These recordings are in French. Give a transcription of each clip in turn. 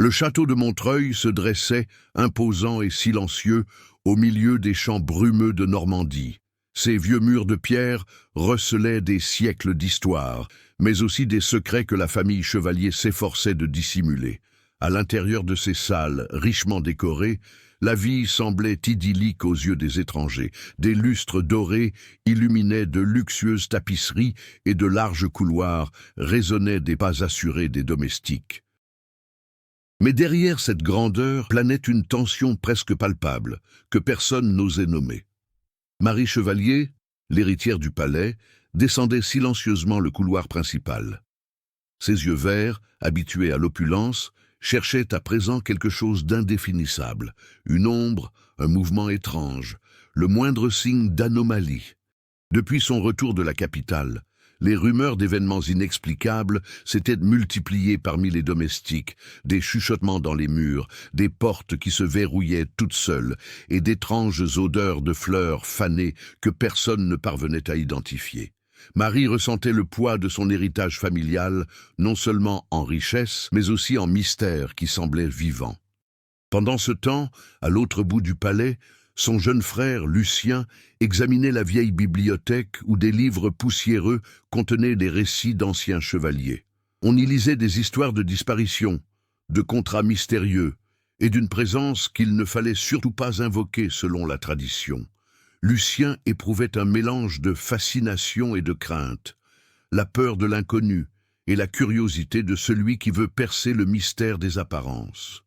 Le château de Montreuil se dressait, imposant et silencieux, au milieu des champs brumeux de Normandie. Ses vieux murs de pierre recelaient des siècles d'histoire, mais aussi des secrets que la famille Chevalier s'efforçait de dissimuler. À l'intérieur de ces salles, richement décorées, la vie semblait idyllique aux yeux des étrangers. Des lustres dorés illuminaient de luxueuses tapisseries et de larges couloirs résonnaient des pas assurés des domestiques. Mais derrière cette grandeur planait une tension presque palpable, que personne n'osait nommer. Marie Chevalier, l'héritière du palais, descendait silencieusement le couloir principal. Ses yeux verts, habitués à l'opulence, cherchaient à présent quelque chose d'indéfinissable, une ombre, un mouvement étrange, le moindre signe d'anomalie. Depuis son retour de la capitale, les rumeurs d'événements inexplicables s'étaient multipliées parmi les domestiques, des chuchotements dans les murs, des portes qui se verrouillaient toutes seules, et d'étranges odeurs de fleurs fanées que personne ne parvenait à identifier. Marie ressentait le poids de son héritage familial, non seulement en richesse, mais aussi en mystère qui semblait vivant. Pendant ce temps, à l'autre bout du palais, son jeune frère, Lucien, examinait la vieille bibliothèque où des livres poussiéreux contenaient des récits d'anciens chevaliers. On y lisait des histoires de disparition, de contrats mystérieux et d'une présence qu'il ne fallait surtout pas invoquer selon la tradition. Lucien éprouvait un mélange de fascination et de crainte, la peur de l'inconnu et la curiosité de celui qui veut percer le mystère des apparences.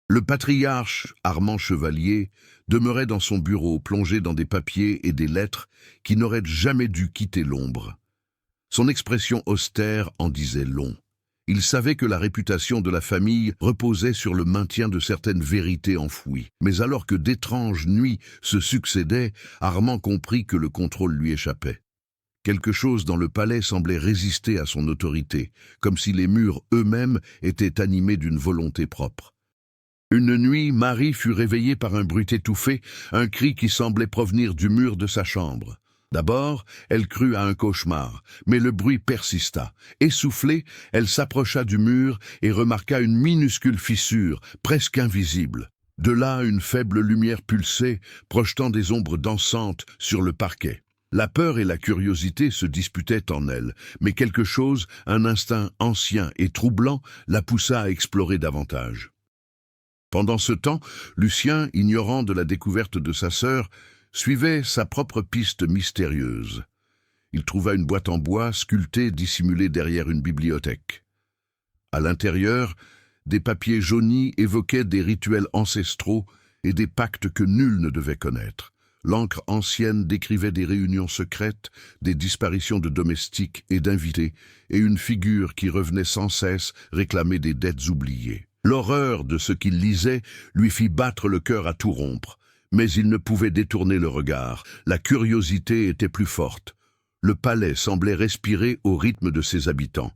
Le patriarche, Armand Chevalier, demeurait dans son bureau, plongé dans des papiers et des lettres qui n'auraient jamais dû quitter l'ombre. Son expression austère en disait long. Il savait que la réputation de la famille reposait sur le maintien de certaines vérités enfouies. Mais alors que d'étranges nuits se succédaient, Armand comprit que le contrôle lui échappait. Quelque chose dans le palais semblait résister à son autorité, comme si les murs eux-mêmes étaient animés d'une volonté propre. Une nuit, Marie fut réveillée par un bruit étouffé, un cri qui semblait provenir du mur de sa chambre. D'abord, elle crut à un cauchemar, mais le bruit persista. Essoufflée, elle s'approcha du mur et remarqua une minuscule fissure, presque invisible. De là, une faible lumière pulsait, projetant des ombres dansantes sur le parquet. La peur et la curiosité se disputaient en elle, mais quelque chose, un instinct ancien et troublant, la poussa à explorer davantage. Pendant ce temps, Lucien, ignorant de la découverte de sa sœur, suivait sa propre piste mystérieuse. Il trouva une boîte en bois sculptée dissimulée derrière une bibliothèque. À l'intérieur, des papiers jaunis évoquaient des rituels ancestraux et des pactes que nul ne devait connaître. L'encre ancienne décrivait des réunions secrètes, des disparitions de domestiques et d'invités, et une figure qui revenait sans cesse réclamer des dettes oubliées. L'horreur de ce qu'il lisait lui fit battre le cœur à tout rompre, mais il ne pouvait détourner le regard. La curiosité était plus forte. Le palais semblait respirer au rythme de ses habitants.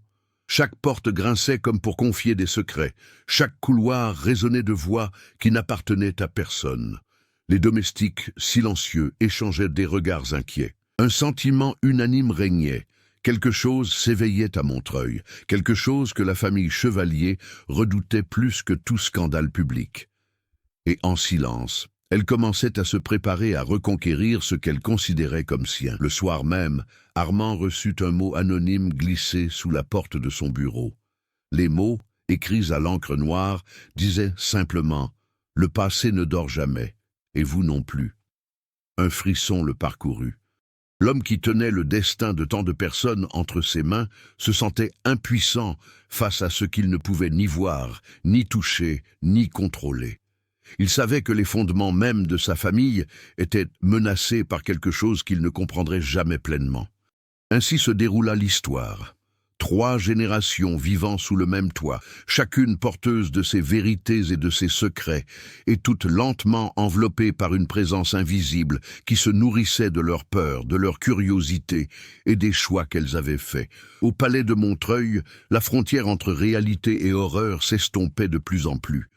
Chaque porte grinçait comme pour confier des secrets. Chaque couloir résonnait de voix qui n'appartenaient à personne. Les domestiques, silencieux, échangeaient des regards inquiets. Un sentiment unanime régnait. Quelque chose s'éveillait à Montreuil, quelque chose que la famille Chevalier redoutait plus que tout scandale public. Et en silence, elle commençait à se préparer à reconquérir ce qu'elle considérait comme sien. Le soir même, Armand reçut un mot anonyme glissé sous la porte de son bureau. Les mots, écrits à l'encre noire, disaient simplement « Le passé ne dort jamais, et vous non plus ». Un frisson le parcourut. L'homme qui tenait le destin de tant de personnes entre ses mains se sentait impuissant face à ce qu'il ne pouvait ni voir, ni toucher, ni contrôler. Il savait que les fondements mêmes de sa famille étaient menacés par quelque chose qu'il ne comprendrait jamais pleinement. Ainsi se déroula l'histoire. 3 générations vivant sous le même toit, chacune porteuse de ses vérités et de ses secrets, et toutes lentement enveloppées par une présence invisible qui se nourrissait de leur peur, de leur curiosité et des choix qu'elles avaient faits. Au palais de Montreuil, la frontière entre réalité et horreur s'estompait de plus en plus.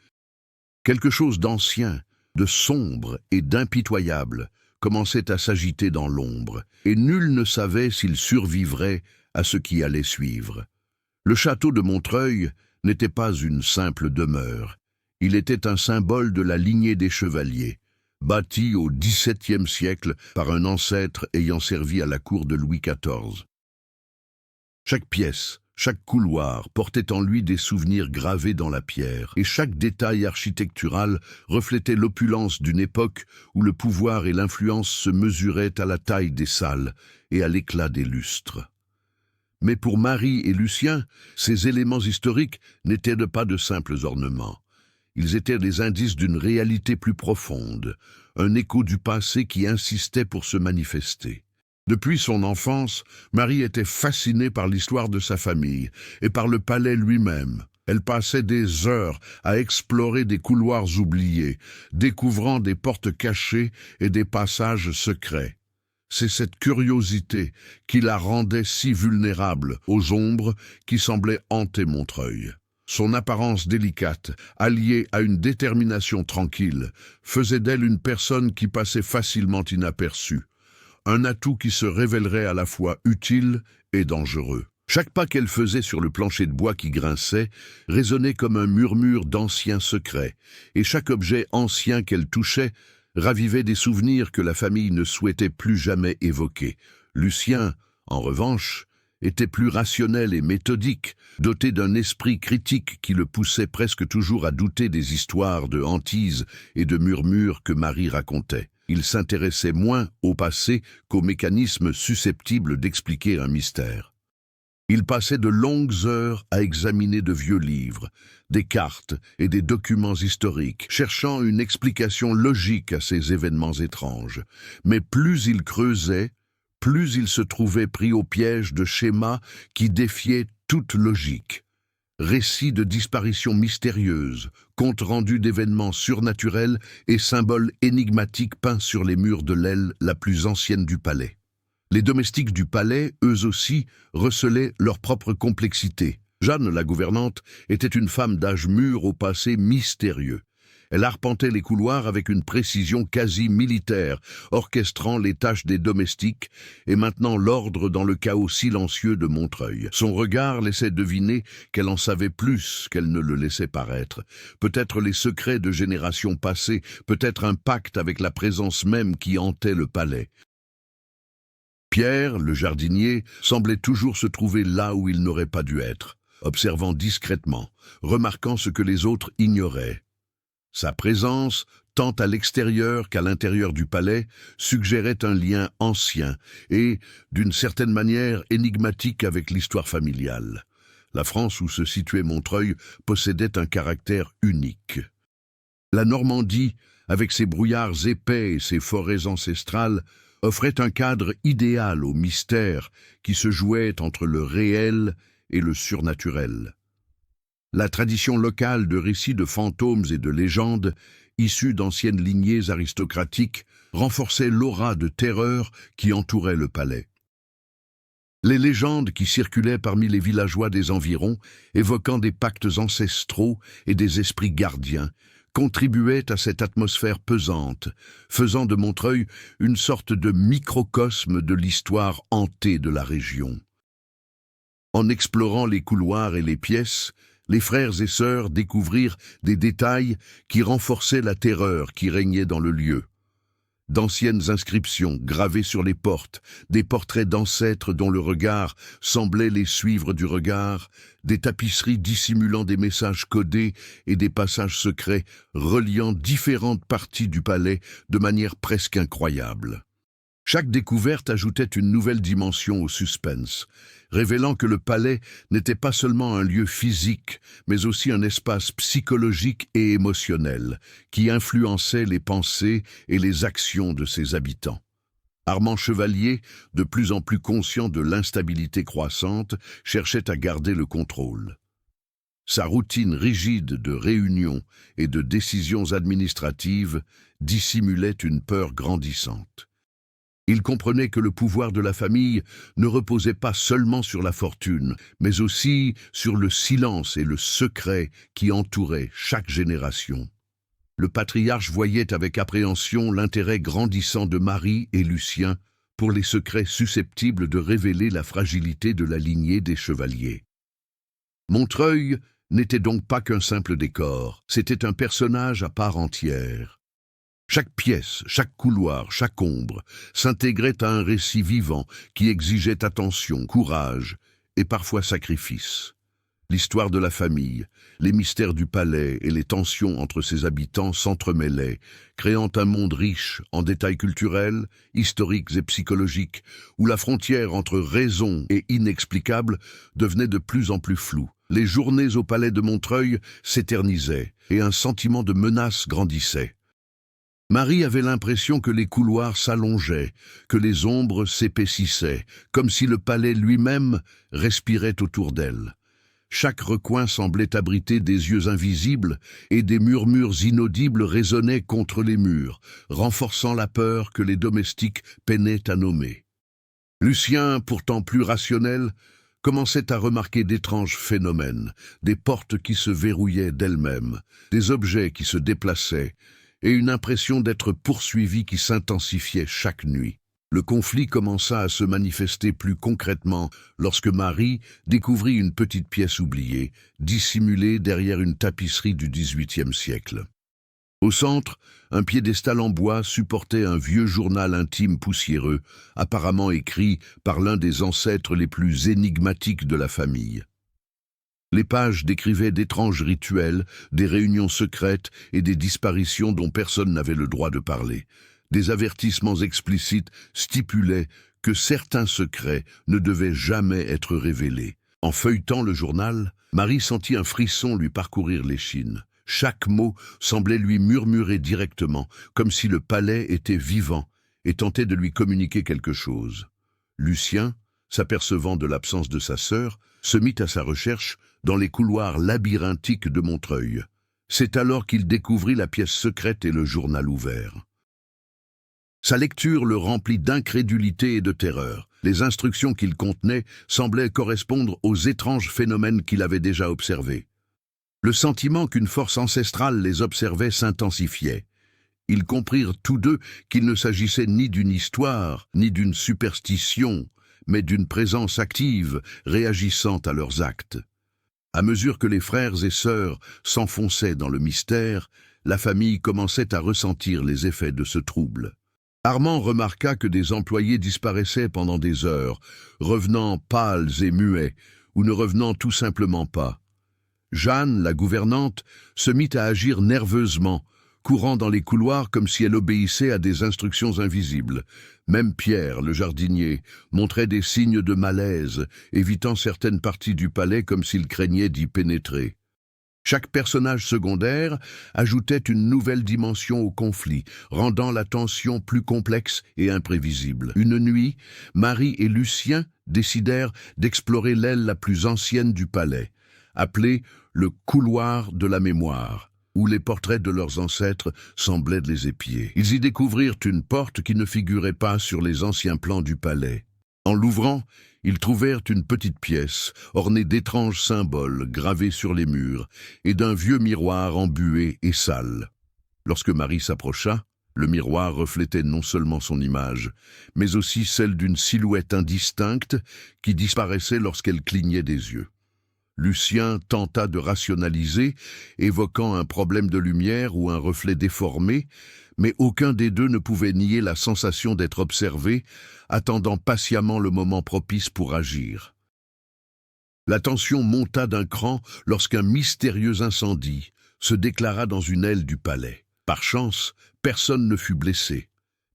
Quelque chose d'ancien, de sombre et d'impitoyable commençait à s'agiter dans l'ombre, et nul ne savait s'il survivrait à ce qui allait suivre. Le château de Montreuil n'était pas une simple demeure. Il était un symbole de la lignée des chevaliers, bâti au XVIIe siècle par un ancêtre ayant servi à la cour de Louis XIV. Chaque pièce, chaque couloir portait en lui des souvenirs gravés dans la pierre, et chaque détail architectural reflétait l'opulence d'une époque où le pouvoir et l'influence se mesuraient à la taille des salles et à l'éclat des lustres. Mais pour Marie et Lucien, ces éléments historiques n'étaient pas de simples ornements. Ils étaient les indices d'une réalité plus profonde, un écho du passé qui insistait pour se manifester. Depuis son enfance, Marie était fascinée par l'histoire de sa famille et par le palais lui-même. Elle passait des heures à explorer des couloirs oubliés, découvrant des portes cachées et des passages secrets. C'est cette curiosité qui la rendait si vulnérable aux ombres qui semblaient hanter Montreuil. Son apparence délicate, alliée à une détermination tranquille, faisait d'elle une personne qui passait facilement inaperçue. Un atout qui se révélerait à la fois utile et dangereux. Chaque pas qu'elle faisait sur le plancher de bois qui grinçait résonnait comme un murmure d'anciens secrets, et chaque objet ancien qu'elle touchait ravivait des souvenirs que la famille ne souhaitait plus jamais évoquer. Lucien, en revanche, était plus rationnel et méthodique, doté d'un esprit critique qui le poussait presque toujours à douter des histoires de hantises et de murmures que Marie racontait. Il s'intéressait moins au passé qu'aux mécanismes susceptibles d'expliquer un mystère. Il passait de longues heures à examiner de vieux livres, des cartes et des documents historiques, cherchant une explication logique à ces événements étranges. Mais plus il creusait, plus il se trouvait pris au piège de schémas qui défiaient toute logique. Récits de disparitions mystérieuses, comptes rendus d'événements surnaturels et symboles énigmatiques peints sur les murs de l'aile la plus ancienne du palais. Les domestiques du palais, eux aussi, recelaient leur propre complexité. Jeanne, la gouvernante, était une femme d'âge mûr au passé mystérieux. Elle arpentait les couloirs avec une précision quasi militaire, orchestrant les tâches des domestiques et maintenant l'ordre dans le chaos silencieux de Montreuil. Son regard laissait deviner qu'elle en savait plus qu'elle ne le laissait paraître. Peut-être les secrets de générations passées, peut-être un pacte avec la présence même qui hantait le palais. Pierre, le jardinier, semblait toujours se trouver là où il n'aurait pas dû être, observant discrètement, remarquant ce que les autres ignoraient. Sa présence, tant à l'extérieur qu'à l'intérieur du palais, suggérait un lien ancien et, d'une certaine manière, énigmatique avec l'histoire familiale. La France où se situait Montreuil possédait un caractère unique. La Normandie, avec ses brouillards épais et ses forêts ancestrales, offrait un cadre idéal au mystère qui se jouait entre le réel et le surnaturel. La tradition locale de récits de fantômes et de légendes, issus d'anciennes lignées aristocratiques, renforçait l'aura de terreur qui entourait le palais. Les légendes qui circulaient parmi les villageois des environs, évoquant des pactes ancestraux et des esprits gardiens, contribuaient à cette atmosphère pesante, faisant de Montreuil une sorte de microcosme de l'histoire hantée de la région. En explorant les couloirs et les pièces, les frères et sœurs découvrirent des détails qui renforçaient la terreur qui régnait dans le lieu. D'anciennes inscriptions gravées sur les portes, des portraits d'ancêtres dont le regard semblait les suivre du regard, des tapisseries dissimulant des messages codés et des passages secrets reliant différentes parties du palais de manière presque incroyable. Chaque découverte ajoutait une nouvelle dimension au suspense, révélant que le palais n'était pas seulement un lieu physique, mais aussi un espace psychologique et émotionnel, qui influençait les pensées et les actions de ses habitants. Armand Chevalier, de plus en plus conscient de l'instabilité croissante, cherchait à garder le contrôle. Sa routine rigide de réunions et de décisions administratives dissimulait une peur grandissante. Il comprenait que le pouvoir de la famille ne reposait pas seulement sur la fortune, mais aussi sur le silence et le secret qui entouraient chaque génération. Le patriarche voyait avec appréhension l'intérêt grandissant de Marie et Lucien pour les secrets susceptibles de révéler la fragilité de la lignée des chevaliers. Montreuil n'était donc pas qu'un simple décor, c'était un personnage à part entière. Chaque pièce, chaque couloir, chaque ombre s'intégrait à un récit vivant qui exigeait attention, courage et parfois sacrifice. L'histoire de la famille, les mystères du palais et les tensions entre ses habitants s'entremêlaient, créant un monde riche en détails culturels, historiques et psychologiques, où la frontière entre raison et inexplicable devenait de plus en plus floue. Les journées au palais de Montreuil s'éternisaient et un sentiment de menace grandissait. Marie avait l'impression que les couloirs s'allongeaient, que les ombres s'épaississaient, comme si le palais lui-même respirait autour d'elle. Chaque recoin semblait abriter des yeux invisibles et des murmures inaudibles résonnaient contre les murs, renforçant la peur que les domestiques peinaient à nommer. Lucien, pourtant plus rationnel, commençait à remarquer d'étranges phénomènes, des portes qui se verrouillaient d'elles-mêmes, des objets qui se déplaçaient, et une impression d'être poursuivi qui s'intensifiait chaque nuit. Le conflit commença à se manifester plus concrètement lorsque Marie découvrit une petite pièce oubliée, dissimulée derrière une tapisserie du XVIIIe siècle. Au centre, un piédestal en bois supportait un vieux journal intime poussiéreux, apparemment écrit par l'un des ancêtres les plus énigmatiques de la famille. Les pages décrivaient d'étranges rituels, des réunions secrètes et des disparitions dont personne n'avait le droit de parler. Des avertissements explicites stipulaient que certains secrets ne devaient jamais être révélés. En feuilletant le journal, Marie sentit un frisson lui parcourir l'échine. Chaque mot semblait lui murmurer directement, comme si le palais était vivant et tentait de lui communiquer quelque chose. Lucien, s'apercevant de l'absence de sa sœur, se mit à sa recherche dans les couloirs labyrinthiques de Montreuil. C'est alors qu'il découvrit la pièce secrète et le journal ouvert. Sa lecture le remplit d'incrédulité et de terreur. Les instructions qu'il contenait semblaient correspondre aux étranges phénomènes qu'il avait déjà observés. Le sentiment qu'une force ancestrale les observait s'intensifiait. Ils comprirent tous deux qu'il ne s'agissait ni d'une histoire, ni d'une superstition, mais d'une présence active, réagissant à leurs actes. À mesure que les frères et sœurs s'enfonçaient dans le mystère, la famille commençait à ressentir les effets de ce trouble. Armand remarqua que des employés disparaissaient pendant des heures, revenant pâles et muets, ou ne revenant tout simplement pas. Jeanne, la gouvernante, se mit à agir nerveusement, courant dans les couloirs comme si elle obéissait à des instructions invisibles. Même Pierre, le jardinier, montrait des signes de malaise, évitant certaines parties du palais comme s'il craignait d'y pénétrer. Chaque personnage secondaire ajoutait une nouvelle dimension au conflit, rendant la tension plus complexe et imprévisible. Une nuit, Marie et Lucien décidèrent d'explorer l'aile la plus ancienne du palais, appelée le couloir de la mémoire, où les portraits de leurs ancêtres semblaient les épier. Ils y découvrirent une porte qui ne figurait pas sur les anciens plans du palais. En l'ouvrant, ils trouvèrent une petite pièce, ornée d'étranges symboles gravés sur les murs, et d'un vieux miroir embué et sale. Lorsque Marie s'approcha, le miroir reflétait non seulement son image, mais aussi celle d'une silhouette indistincte qui disparaissait lorsqu'elle clignait des yeux. Lucien tenta de rationaliser, évoquant un problème de lumière ou un reflet déformé, mais aucun des deux ne pouvait nier la sensation d'être observé, attendant patiemment le moment propice pour agir. La tension monta d'un cran lorsqu'un mystérieux incendie se déclara dans une aile du palais. Par chance, personne ne fut blessé.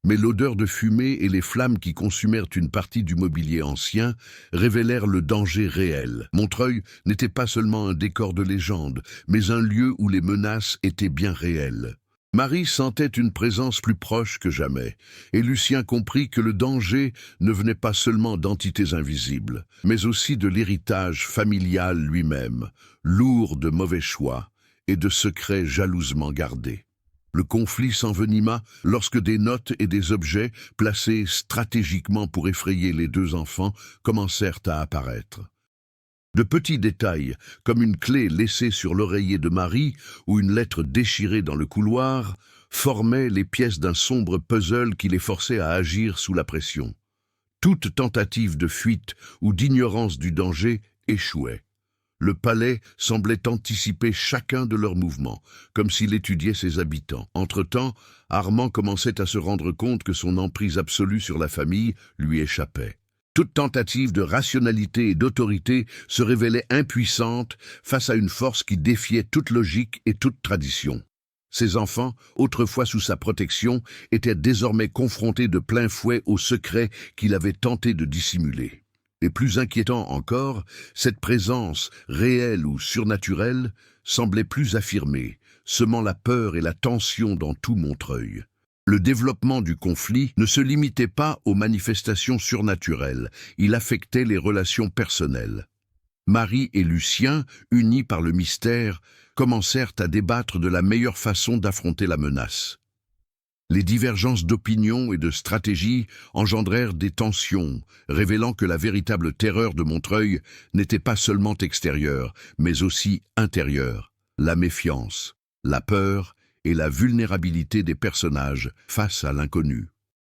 Mais l'odeur de fumée et les flammes qui consumèrent une partie du mobilier ancien révélèrent le danger réel. Montreuil n'était pas seulement un décor de légende, mais un lieu où les menaces étaient bien réelles. Marie sentait une présence plus proche que jamais, et Lucien comprit que le danger ne venait pas seulement d'entités invisibles, mais aussi de l'héritage familial lui-même, lourd de mauvais choix et de secrets jalousement gardés. Le conflit s'envenima lorsque des notes et des objets, placés stratégiquement pour effrayer les deux enfants, commencèrent à apparaître. De petits détails, comme une clé laissée sur l'oreiller de Marie ou une lettre déchirée dans le couloir, formaient les pièces d'un sombre puzzle qui les forçait à agir sous la pression. Toute tentative de fuite ou d'ignorance du danger échouait. Le palais semblait anticiper chacun de leurs mouvements, comme s'il étudiait ses habitants. Entre-temps, Armand commençait à se rendre compte que son emprise absolue sur la famille lui échappait. Toute tentative de rationalité et d'autorité se révélait impuissante face à une force qui défiait toute logique et toute tradition. Ses enfants, autrefois sous sa protection, étaient désormais confrontés de plein fouet aux secrets qu'il avait tenté de dissimuler. Et plus inquiétant encore, cette présence, réelle ou surnaturelle, semblait plus affirmée, semant la peur et la tension dans tout Montreuil. Le développement du conflit ne se limitait pas aux manifestations surnaturelles, il affectait les relations personnelles. Marie et Lucien, unis par le mystère, commencèrent à débattre de la meilleure façon d'affronter la menace. Les divergences d'opinion et de stratégie engendrèrent des tensions, révélant que la véritable terreur de Montreuil n'était pas seulement extérieure, mais aussi intérieure. La méfiance, la peur et la vulnérabilité des personnages face à l'inconnu.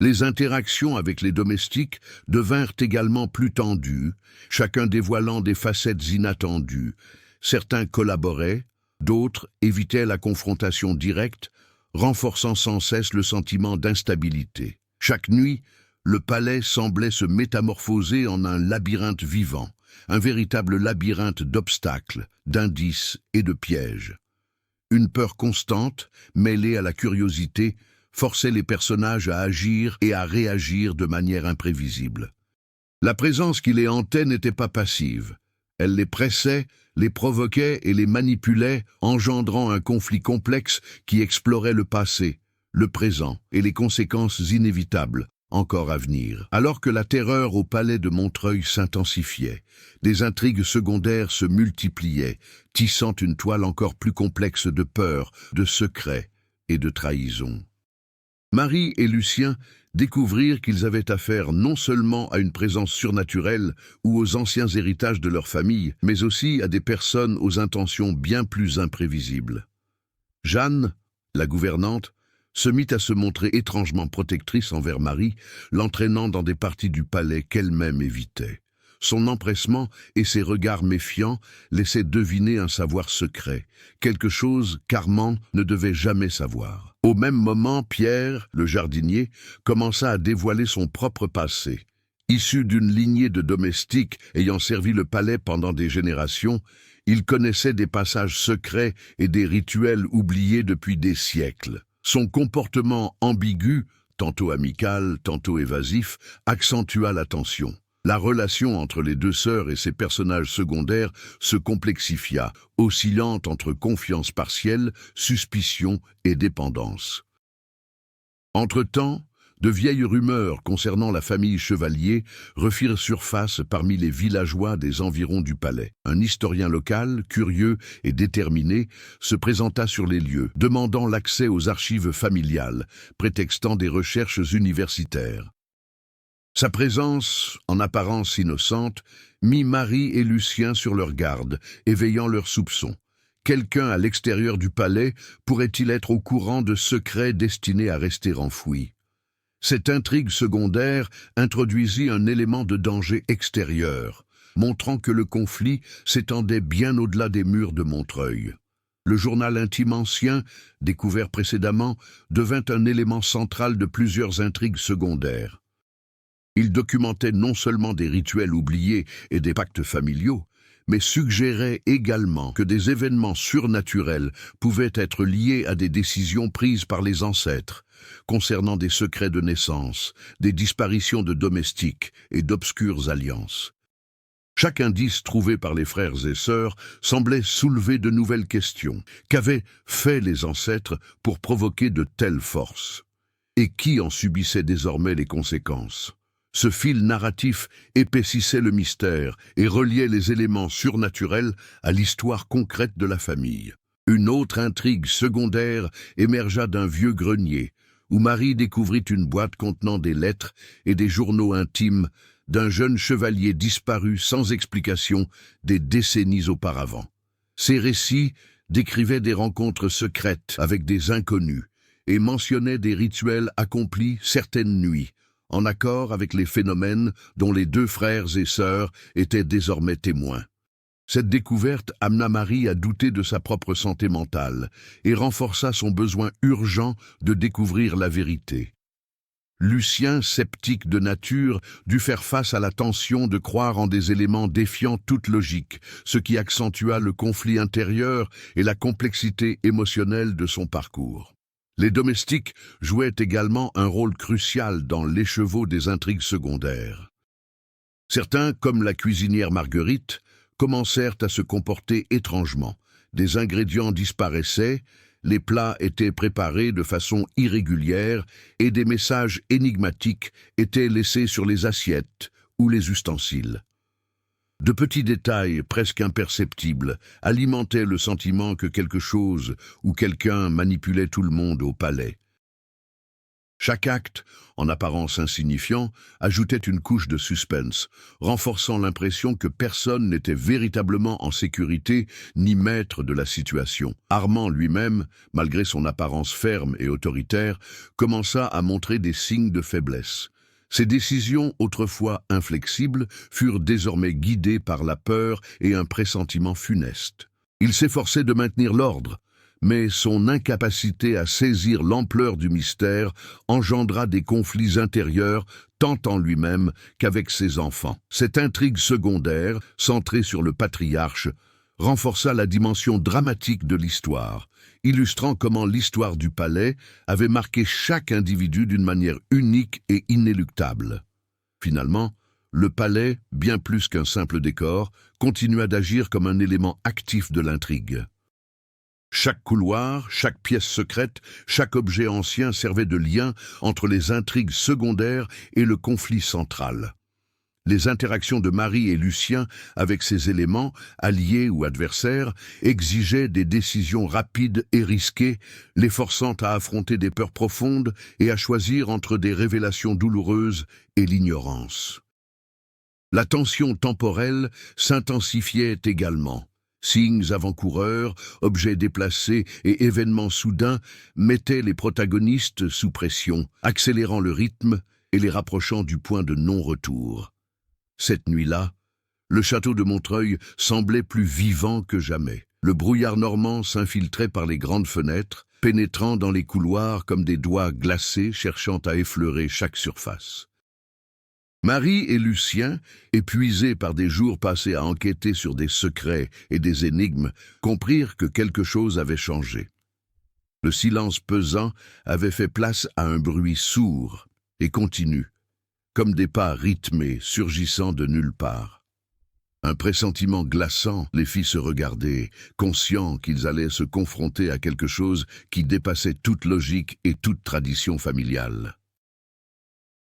Les interactions avec les domestiques devinrent également plus tendues, chacun dévoilant des facettes inattendues. Certains collaboraient, d'autres évitaient la confrontation directe, renforçant sans cesse le sentiment d'instabilité. Chaque nuit, le palais semblait se métamorphoser en un labyrinthe vivant, un véritable labyrinthe d'obstacles, d'indices et de pièges. Une peur constante, mêlée à la curiosité, forçait les personnages à agir et à réagir de manière imprévisible. La présence qui les hantait n'était pas passive. Elle les pressait, les provoquait et les manipulait, engendrant un conflit complexe qui explorait le passé, le présent et les conséquences inévitables, encore à venir. Alors que la terreur au palais de Montreuil s'intensifiait, des intrigues secondaires se multipliaient, tissant une toile encore plus complexe de peur, de secrets et de trahison. Marie et Lucien découvrirent qu'ils avaient affaire non seulement à une présence surnaturelle ou aux anciens héritages de leur famille, mais aussi à des personnes aux intentions bien plus imprévisibles. Jeanne, la gouvernante, se mit à se montrer étrangement protectrice envers Marie, l'entraînant dans des parties du palais qu'elle-même évitait. Son empressement et ses regards méfiants laissaient deviner un savoir secret, quelque chose qu'Armand ne devait jamais savoir. Au même moment, Pierre, le jardinier, commença à dévoiler son propre passé. Issu d'une lignée de domestiques ayant servi le palais pendant des générations, il connaissait des passages secrets et des rituels oubliés depuis des siècles. Son comportement ambigu, tantôt amical, tantôt évasif, accentua la tension. La relation entre les deux sœurs et ses personnages secondaires se complexifia, oscillant entre confiance partielle, suspicion et dépendance. Entre-temps, de vieilles rumeurs concernant la famille Chevalier refirent surface parmi les villageois des environs du palais. Un historien local, curieux et déterminé, se présenta sur les lieux, demandant l'accès aux archives familiales, prétextant des recherches universitaires. Sa présence, en apparence innocente, mit Marie et Lucien sur leur garde, éveillant leurs soupçons. Quelqu'un à l'extérieur du palais pourrait-il être au courant de secrets destinés à rester enfouis? Cette intrigue secondaire introduisit un élément de danger extérieur, montrant que le conflit s'étendait bien au-delà des murs de Montreuil. Le journal intime ancien, découvert précédemment, devint un élément central de plusieurs intrigues secondaires. Il documentait non seulement des rituels oubliés et des pactes familiaux, mais suggérait également que des événements surnaturels pouvaient être liés à des décisions prises par les ancêtres, concernant des secrets de naissance, des disparitions de domestiques et d'obscures alliances. Chaque indice trouvé par les frères et sœurs semblait soulever de nouvelles questions. Qu'avaient fait les ancêtres pour provoquer de telles forces? Et qui en subissait désormais les conséquences? Ce fil narratif épaississait le mystère et reliait les éléments surnaturels à l'histoire concrète de la famille. Une autre intrigue secondaire émergea d'un vieux grenier, où Marie découvrit une boîte contenant des lettres et des journaux intimes d'un jeune chevalier disparu sans explication des décennies auparavant. Ces récits décrivaient des rencontres secrètes avec des inconnus et mentionnaient des rituels accomplis certaines nuits, en accord avec les phénomènes dont les deux frères et sœurs étaient désormais témoins. Cette découverte amena Marie à douter de sa propre santé mentale et renforça son besoin urgent de découvrir la vérité. Lucien, sceptique de nature, dut faire face à la tension de croire en des éléments défiant toute logique, ce qui accentua le conflit intérieur et la complexité émotionnelle de son parcours. Les domestiques jouaient également un rôle crucial dans l'écheveau des intrigues secondaires. Certains, comme la cuisinière Marguerite, commencèrent à se comporter étrangement. Des ingrédients disparaissaient, les plats étaient préparés de façon irrégulière et des messages énigmatiques étaient laissés sur les assiettes ou les ustensiles. De petits détails presque imperceptibles alimentaient le sentiment que quelque chose ou quelqu'un manipulait tout le monde au palais. Chaque acte, en apparence insignifiant, ajoutait une couche de suspense, renforçant l'impression que personne n'était véritablement en sécurité ni maître de la situation. Armand lui-même, malgré son apparence ferme et autoritaire, commença à montrer des signes de faiblesse. Ses décisions, autrefois inflexibles, furent désormais guidées par la peur et un pressentiment funeste. Il s'efforçait de maintenir l'ordre, mais son incapacité à saisir l'ampleur du mystère engendra des conflits intérieurs tant en lui-même qu'avec ses enfants. Cette intrigue secondaire, centrée sur le patriarche, renforça la dimension dramatique de l'histoire, illustrant comment l'histoire du palais avait marqué chaque individu d'une manière unique et inéluctable. Finalement, le palais, bien plus qu'un simple décor, continua d'agir comme un élément actif de l'intrigue. Chaque couloir, chaque pièce secrète, chaque objet ancien servait de lien entre les intrigues secondaires et le conflit central. Les interactions de Marie et Lucien avec ces éléments, alliés ou adversaires, exigeaient des décisions rapides et risquées, les forçant à affronter des peurs profondes et à choisir entre des révélations douloureuses et l'ignorance. La tension temporelle s'intensifiait également. Signes avant-coureurs, objets déplacés et événements soudains mettaient les protagonistes sous pression, accélérant le rythme et les rapprochant du point de non-retour. Cette nuit-là, le château de Montreuil semblait plus vivant que jamais. Le brouillard normand s'infiltrait par les grandes fenêtres, pénétrant dans les couloirs comme des doigts glacés cherchant à effleurer chaque surface. Marie et Lucien, épuisés par des jours passés à enquêter sur des secrets et des énigmes, comprirent que quelque chose avait changé. Le silence pesant avait fait place à un bruit sourd et continu, comme des pas rythmés surgissant de nulle part. Un pressentiment glaçant les fit se regarder, conscients qu'ils allaient se confronter à quelque chose qui dépassait toute logique et toute tradition familiale.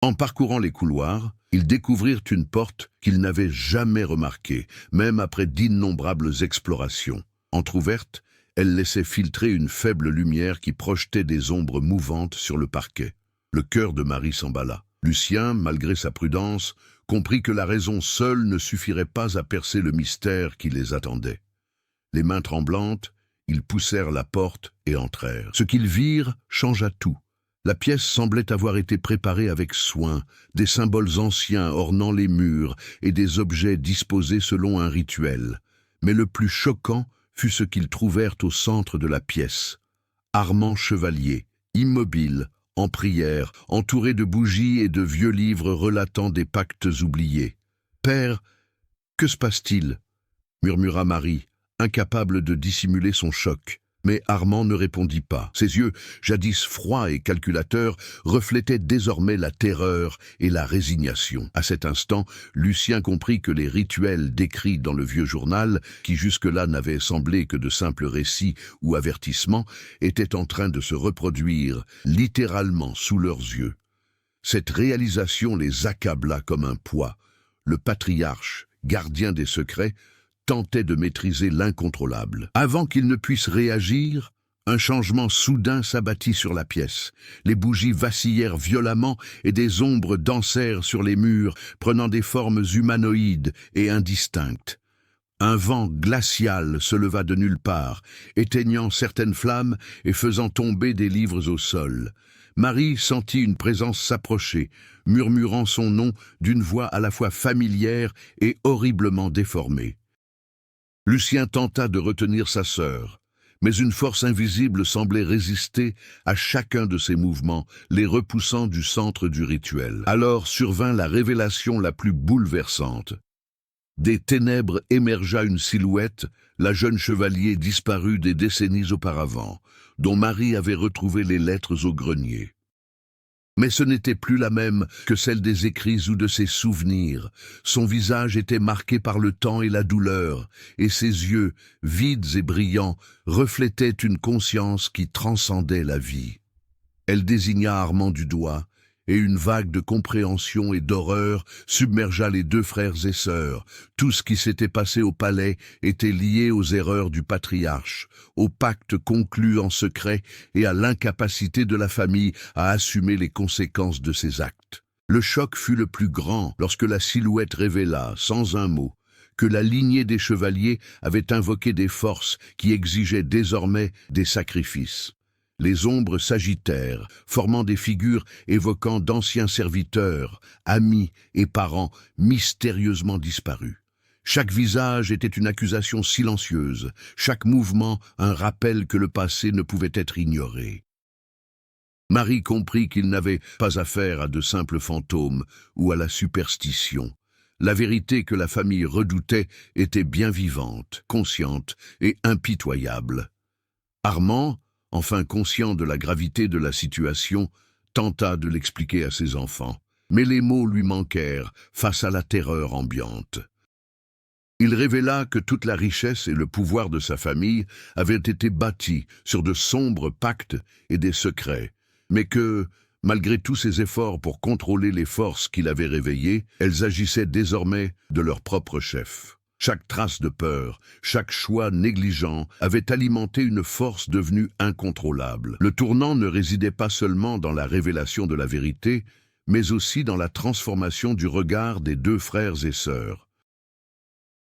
En parcourant les couloirs, ils découvrirent une porte qu'ils n'avaient jamais remarquée, même après d'innombrables explorations. Entrouverte, elle laissait filtrer une faible lumière qui projetait des ombres mouvantes sur le parquet. Le cœur de Marie s'emballa. Lucien, malgré sa prudence, comprit que la raison seule ne suffirait pas à percer le mystère qui les attendait. Les mains tremblantes, ils poussèrent la porte et entrèrent. Ce qu'ils virent changea tout. La pièce semblait avoir été préparée avec soin, des symboles anciens ornant les murs et des objets disposés selon un rituel. Mais le plus choquant fut ce qu'ils trouvèrent au centre de la pièce. Armand Chevalier, immobile, en prière, entouré de bougies et de vieux livres relatant des pactes oubliés. « Père, que se passe-t-il » murmura Marie, incapable de dissimuler son choc. Mais Armand ne répondit pas. Ses yeux, jadis froids et calculateurs, reflétaient désormais la terreur et la résignation. À cet instant, Lucien comprit que les rituels décrits dans le vieux journal, qui jusque-là n'avaient semblé que de simples récits ou avertissements, étaient en train de se reproduire, littéralement sous leurs yeux. Cette réalisation les accabla comme un poids. Le patriarche, gardien des secrets, tentait de maîtriser l'incontrôlable. Avant qu'il ne puisse réagir, un changement soudain s'abattit sur la pièce. Les bougies vacillèrent violemment et des ombres dansèrent sur les murs, prenant des formes humanoïdes et indistinctes. Un vent glacial se leva de nulle part, éteignant certaines flammes et faisant tomber des livres au sol. Marie sentit une présence s'approcher, murmurant son nom d'une voix à la fois familière et horriblement déformée. Lucien tenta de retenir sa sœur, mais une force invisible semblait résister à chacun de ses mouvements, les repoussant du centre du rituel. Alors survint la révélation la plus bouleversante. Des ténèbres émergea une silhouette, la jeune chevalier disparue des décennies auparavant, dont Marie avait retrouvé les lettres au grenier. Mais ce n'était plus la même que celle des écrits ou de ses souvenirs. Son visage était marqué par le temps et la douleur, et ses yeux, vides et brillants, reflétaient une conscience qui transcendait la vie. Elle désigna Armand du doigt, et une vague de compréhension et d'horreur submergea les deux frères et sœurs. Tout ce qui s'était passé au palais était lié aux erreurs du patriarche, au pacte conclu en secret et à l'incapacité de la famille à assumer les conséquences de ses actes. Le choc fut le plus grand lorsque la silhouette révéla, sans un mot, que la lignée des chevaliers avait invoqué des forces qui exigeaient désormais des sacrifices. Les ombres s'agitèrent, formant des figures évoquant d'anciens serviteurs, amis et parents mystérieusement disparus. Chaque visage était une accusation silencieuse, chaque mouvement un rappel que le passé ne pouvait être ignoré. Marie comprit qu'il n'avait pas affaire à de simples fantômes ou à la superstition. La vérité que la famille redoutait était bien vivante, consciente et impitoyable. Armand, enfin conscient de la gravité de la situation, tenta de l'expliquer à ses enfants. Mais les mots lui manquèrent face à la terreur ambiante. Il révéla que toute la richesse et le pouvoir de sa famille avaient été bâtis sur de sombres pactes et des secrets, mais que, malgré tous ses efforts pour contrôler les forces qu'il avait réveillées, elles agissaient désormais de leur propre chef. Chaque trace de peur, chaque choix négligent avait alimenté une force devenue incontrôlable. Le tournant ne résidait pas seulement dans la révélation de la vérité, mais aussi dans la transformation du regard des deux frères et sœurs.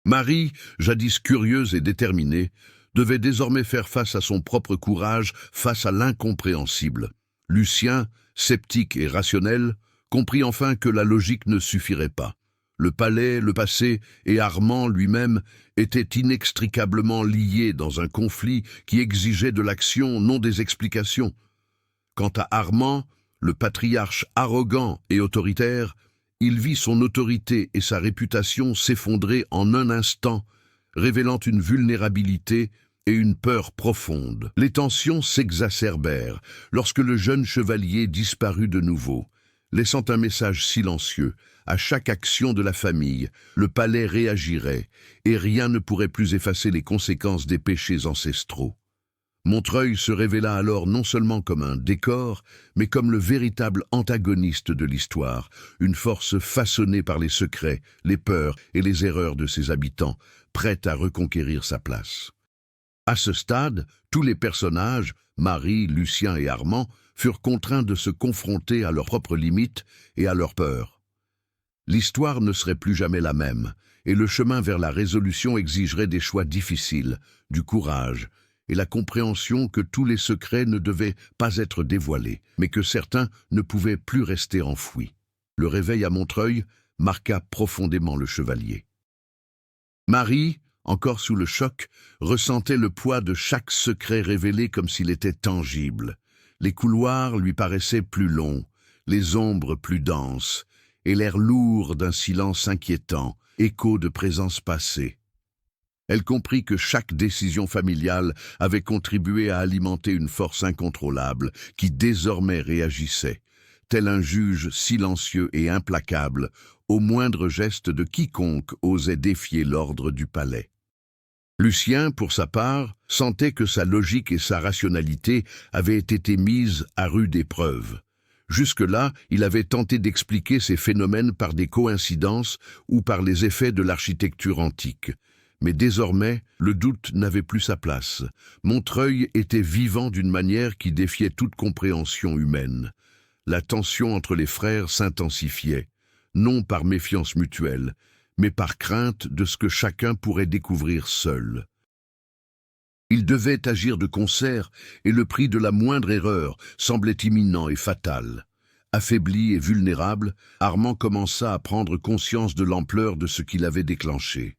Marie, jadis curieuse et déterminée, devait désormais faire face à son propre courage, face à l'incompréhensible. Lucien, sceptique et rationnel, comprit enfin que la logique ne suffirait pas. Le palais, le passé et Armand lui-même étaient inextricablement liés dans un conflit qui exigeait de l'action, non des explications. Quant à Armand, le patriarche arrogant et autoritaire, il vit son autorité et sa réputation s'effondrer en un instant, révélant une vulnérabilité et une peur profonde. Les tensions s'exacerbèrent lorsque le jeune chevalier disparut de nouveau, laissant un message silencieux. À chaque action de la famille, le palais réagirait, et rien ne pourrait plus effacer les conséquences des péchés ancestraux. Montreuil se révéla alors non seulement comme un décor, mais comme le véritable antagoniste de l'histoire, une force façonnée par les secrets, les peurs et les erreurs de ses habitants, prête à reconquérir sa place. À ce stade, tous les personnages, Marie, Lucien et Armand, furent contraints de se confronter à leurs propres limites et à leurs peurs. L'histoire ne serait plus jamais la même, et le chemin vers la résolution exigerait des choix difficiles, du courage, et la compréhension que tous les secrets ne devaient pas être dévoilés, mais que certains ne pouvaient plus rester enfouis. Le réveil à Montreuil marqua profondément le chevalier. Marie, encore sous le choc, ressentait le poids de chaque secret révélé comme s'il était tangible. Les couloirs lui paraissaient plus longs, les ombres plus denses, et l'air lourd d'un silence inquiétant, écho de présence passée. Elle comprit que chaque décision familiale avait contribué à alimenter une force incontrôlable qui désormais réagissait, tel un juge silencieux et implacable, au moindre geste de quiconque osait défier l'ordre du palais. Lucien, pour sa part, sentait que sa logique et sa rationalité avaient été mises à rude épreuve. Jusque-là, il avait tenté d'expliquer ces phénomènes par des coïncidences ou par les effets de l'architecture antique. Mais désormais, le doute n'avait plus sa place. Montreuil était vivant d'une manière qui défiait toute compréhension humaine. La tension entre les frères s'intensifiait, non par méfiance mutuelle, mais par crainte de ce que chacun pourrait découvrir seul. Ils devaient agir de concert, et le prix de la moindre erreur semblait imminent et fatal. Affaibli et vulnérable, Armand commença à prendre conscience de l'ampleur de ce qu'il avait déclenché.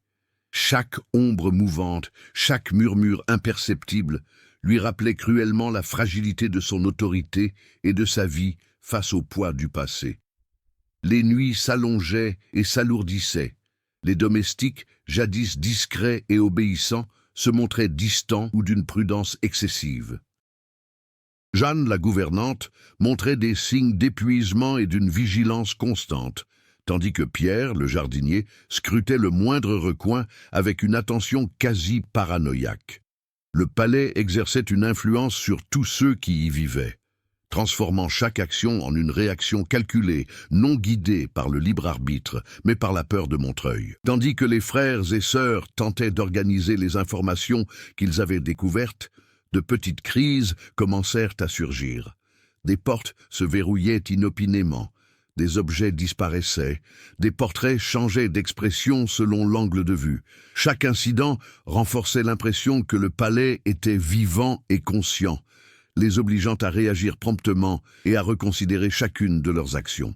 Chaque ombre mouvante, chaque murmure imperceptible lui rappelait cruellement la fragilité de son autorité et de sa vie face au poids du passé. Les nuits s'allongeaient et s'alourdissaient. Les domestiques, jadis discrets et obéissants, se montraient distants ou d'une prudence excessive. Jeanne, la gouvernante, montrait des signes d'épuisement et d'une vigilance constante, tandis que Pierre, le jardinier, scrutait le moindre recoin avec une attention quasi paranoïaque. Le palais exerçait une influence sur tous ceux qui y vivaient, transformant chaque action en une réaction calculée, non guidée par le libre arbitre, mais par la peur de Montreuil. Tandis que les frères et sœurs tentaient d'organiser les informations qu'ils avaient découvertes, de petites crises commencèrent à surgir. Des portes se verrouillaient inopinément, des objets disparaissaient, des portraits changeaient d'expression selon l'angle de vue. Chaque incident renforçait l'impression que le palais était vivant et conscient, les obligeant à réagir promptement et à reconsidérer chacune de leurs actions.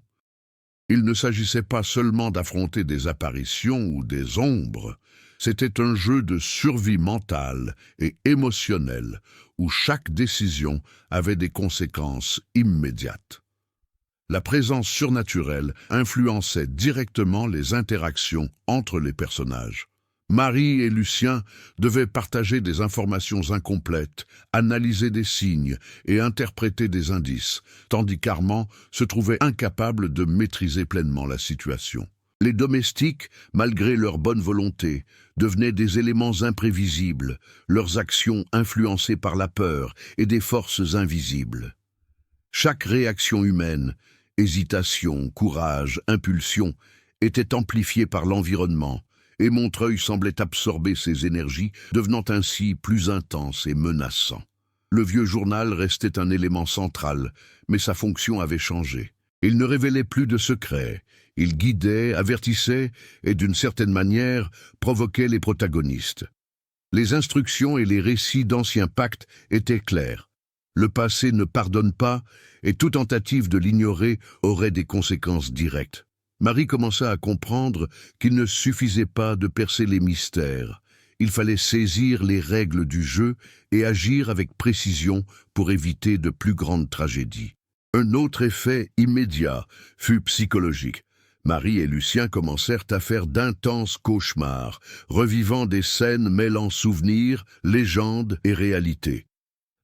Il ne s'agissait pas seulement d'affronter des apparitions ou des ombres, c'était un jeu de survie mentale et émotionnelle où chaque décision avait des conséquences immédiates. La présence surnaturelle influençait directement les interactions entre les personnages. Marie et Lucien devaient partager des informations incomplètes, analyser des signes et interpréter des indices, tandis qu'Armand se trouvait incapable de maîtriser pleinement la situation. Les domestiques, malgré leur bonne volonté, devenaient des éléments imprévisibles, leurs actions influencées par la peur et des forces invisibles. Chaque réaction humaine, hésitation, courage, impulsion, était amplifiée par l'environnement, et Montreuil semblait absorber ses énergies, devenant ainsi plus intense et menaçant. Le vieux journal restait un élément central, mais sa fonction avait changé. Il ne révélait plus de secrets, il guidait, avertissait et, d'une certaine manière, provoquait les protagonistes. Les instructions et les récits d'anciens pactes étaient clairs. Le passé ne pardonne pas, et toute tentative de l'ignorer aurait des conséquences directes. Marie commença à comprendre qu'il ne suffisait pas de percer les mystères. Il fallait saisir les règles du jeu et agir avec précision pour éviter de plus grandes tragédies. Un autre effet immédiat fut psychologique. Marie et Lucien commencèrent à faire d'intenses cauchemars, revivant des scènes mêlant souvenirs, légendes et réalité.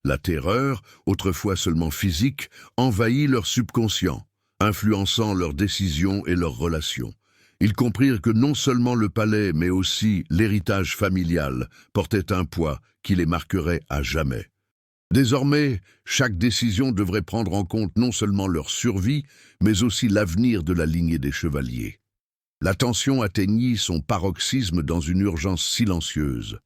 La terreur, autrefois seulement physique, envahit leur subconscient, influençant leurs décisions et leurs relations. Ils comprirent que non seulement le palais, mais aussi l'héritage familial portait un poids qui les marquerait à jamais. Désormais, chaque décision devrait prendre en compte non seulement leur survie, mais aussi l'avenir de la lignée des chevaliers. La tension atteignit son paroxysme dans une urgence silencieuse.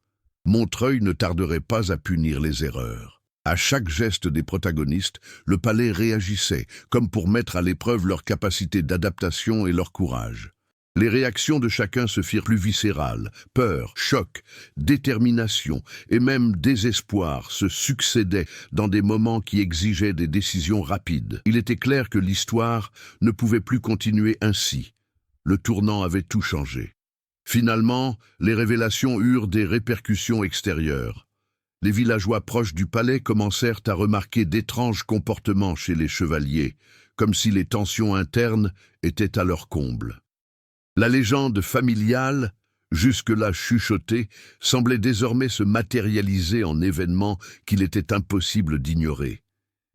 Montreuil ne tarderait pas à punir les erreurs. À chaque geste des protagonistes, le palais réagissait, comme pour mettre à l'épreuve leur capacité d'adaptation et leur courage. Les réactions de chacun se firent plus viscérales. Peur, choc, détermination et même désespoir se succédaient dans des moments qui exigeaient des décisions rapides. Il était clair que l'histoire ne pouvait plus continuer ainsi. Le tournant avait tout changé. Finalement, les révélations eurent des répercussions extérieures. Les villageois proches du palais commencèrent à remarquer d'étranges comportements chez les chevaliers, comme si les tensions internes étaient à leur comble. La légende familiale, jusque-là chuchotée, semblait désormais se matérialiser en événements qu'il était impossible d'ignorer.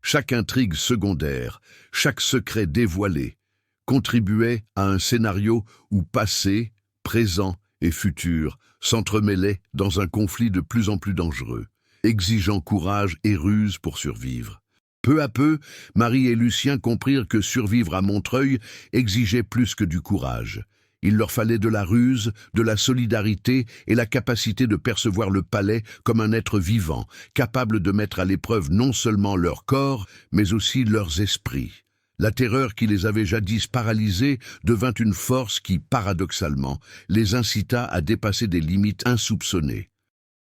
Chaque intrigue secondaire, chaque secret dévoilé, contribuait à un scénario où passé, présent et futur s'entremêlaient dans un conflit de plus en plus dangereux, exigeant courage et ruse pour survivre. Peu à peu, Marie et Lucien comprirent que survivre à Montreuil exigeait plus que du courage. Il leur fallait de la ruse, de la solidarité et la capacité de percevoir le palais comme un être vivant, capable de mettre à l'épreuve non seulement leur corps, mais aussi leurs esprits. La terreur qui les avait jadis paralysés devint une force qui, paradoxalement, les incita à dépasser des limites insoupçonnées.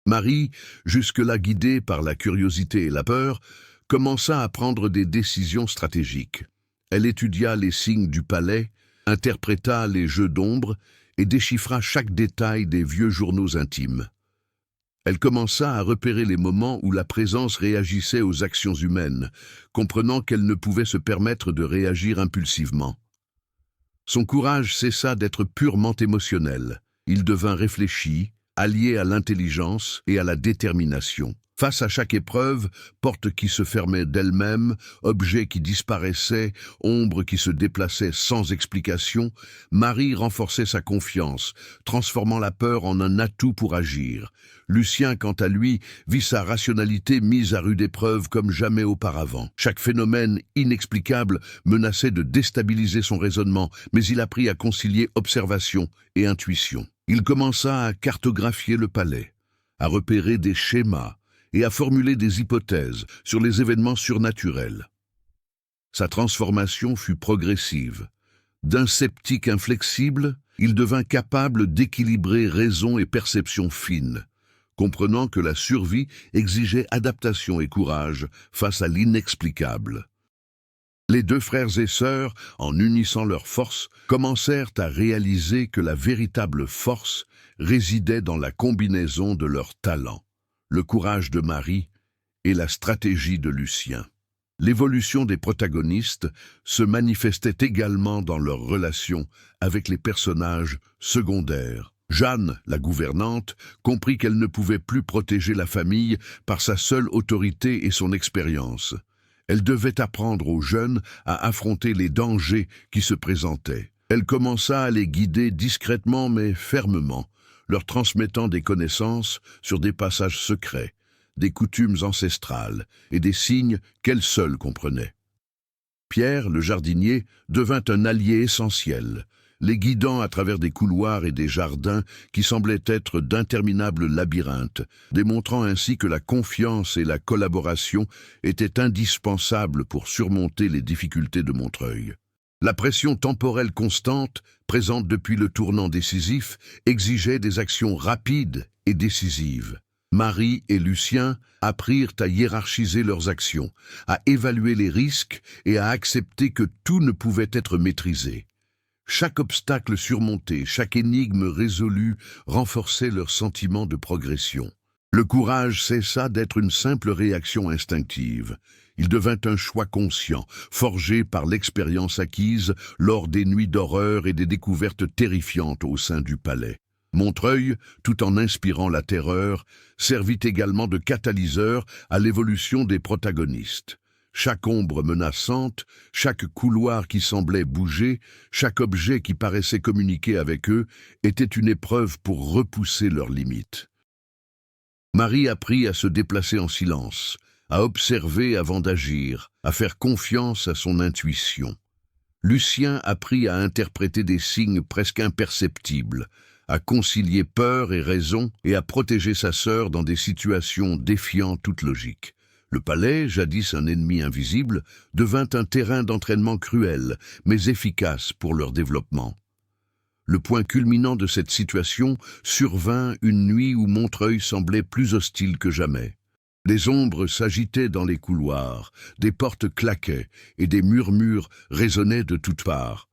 Marie, jusque-là guidée par la curiosité et la peur, commença à prendre des décisions stratégiques. Elle étudia les signes du palais, interpréta les jeux d'ombre et déchiffra chaque détail des vieux journaux intimes. Elle commença à repérer les moments où la présence réagissait aux actions humaines, comprenant qu'elle ne pouvait se permettre de réagir impulsivement. Son courage cessa d'être purement émotionnel. Il devint réfléchi, allié à l'intelligence et à la détermination. Face à chaque épreuve, porte qui se fermait d'elle-même, objets qui disparaissaient, ombres qui se déplaçaient sans explication, Marie renforçait sa confiance, transformant la peur en un atout pour agir. Lucien, quant à lui, vit sa rationalité mise à rude épreuve comme jamais auparavant. Chaque phénomène inexplicable menaçait de déstabiliser son raisonnement, mais il apprit à concilier observation et intuition. Il commença à cartographier le palais, à repérer des schémas, et à formuler des hypothèses sur les événements surnaturels. Sa transformation fut progressive. D'un sceptique inflexible, il devint capable d'équilibrer raison et perception fine, comprenant que la survie exigeait adaptation et courage face à l'inexplicable. Les deux frères et sœurs, en unissant leurs forces, commencèrent à réaliser que la véritable force résidait dans la combinaison de leurs talents, le courage de Marie et la stratégie de Lucien. L'évolution des protagonistes se manifestait également dans leurs relations avec les personnages secondaires. Jeanne, la gouvernante, comprit qu'elle ne pouvait plus protéger la famille par sa seule autorité et son expérience. Elle devait apprendre aux jeunes à affronter les dangers qui se présentaient. Elle commença à les guider discrètement mais fermement, leur transmettant des connaissances sur des passages secrets, des coutumes ancestrales et des signes qu'elle seule comprenait. Pierre, le jardinier, devint un allié essentiel, les guidant à travers des couloirs et des jardins qui semblaient être d'interminables labyrinthes, démontrant ainsi que la confiance et la collaboration étaient indispensables pour surmonter les difficultés de Montreuil. La pression temporelle constante, présente depuis le tournant décisif, exigeait des actions rapides et décisives. Marie et Lucien apprirent à hiérarchiser leurs actions, à évaluer les risques et à accepter que tout ne pouvait être maîtrisé. Chaque obstacle surmonté, chaque énigme résolue renforçait leur sentiment de progression. Le courage cessa d'être une simple réaction instinctive. Il devint un choix conscient, forgé par l'expérience acquise lors des nuits d'horreur et des découvertes terrifiantes au sein du palais. Montreuil, tout en inspirant la terreur, servit également de catalyseur à l'évolution des protagonistes. Chaque ombre menaçante, chaque couloir qui semblait bouger, chaque objet qui paraissait communiquer avec eux, était une épreuve pour repousser leurs limites. Marie apprit à se déplacer en silence, à observer avant d'agir, à faire confiance à son intuition. Lucien apprit à interpréter des signes presque imperceptibles, à concilier peur et raison et à protéger sa sœur dans des situations défiant toute logique. Le palais, jadis un ennemi invisible, devint un terrain d'entraînement cruel, mais efficace pour leur développement. Le point culminant de cette situation survint une nuit où Montreuil semblait plus hostile que jamais. Des ombres s'agitaient dans les couloirs, des portes claquaient et des murmures résonnaient de toutes parts.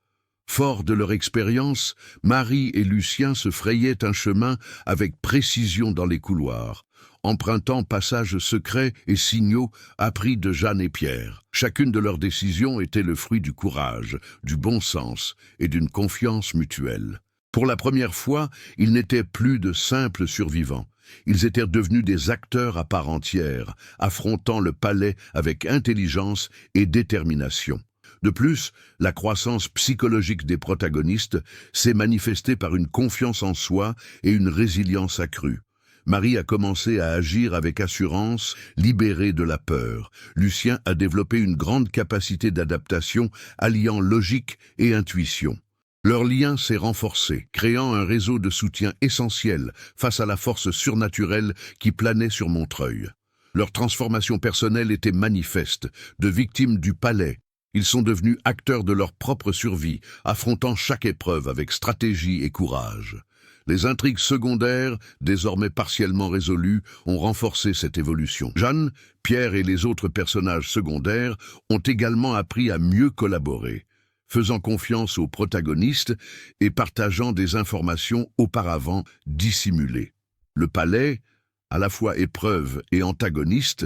Forts de leur expérience, Marie et Lucien se frayaient un chemin avec précision dans les couloirs, empruntant passages secrets et signaux appris de Jeanne et Pierre. Chacune de leurs décisions était le fruit du courage, du bon sens et d'une confiance mutuelle. Pour la première fois, ils n'étaient plus de simples survivants. Ils étaient devenus des acteurs à part entière, affrontant le palais avec intelligence et détermination. De plus, la croissance psychologique des protagonistes s'est manifestée par une confiance en soi et une résilience accrue. Marie a commencé à agir avec assurance, libérée de la peur. Lucien a développé une grande capacité d'adaptation, alliant logique et intuition. Leur lien s'est renforcé, créant un réseau de soutien essentiel face à la force surnaturelle qui planait sur Montreuil. Leur transformation personnelle était manifeste. De victimes du palais, ils sont devenus acteurs de leur propre survie, affrontant chaque épreuve avec stratégie et courage. Les intrigues secondaires, désormais partiellement résolues, ont renforcé cette évolution. Jeanne, Pierre et les autres personnages secondaires ont également appris à mieux collaborer. faisant confiance aux protagonistes et partageant des informations auparavant dissimulées. Le palais, à la fois épreuve et antagoniste,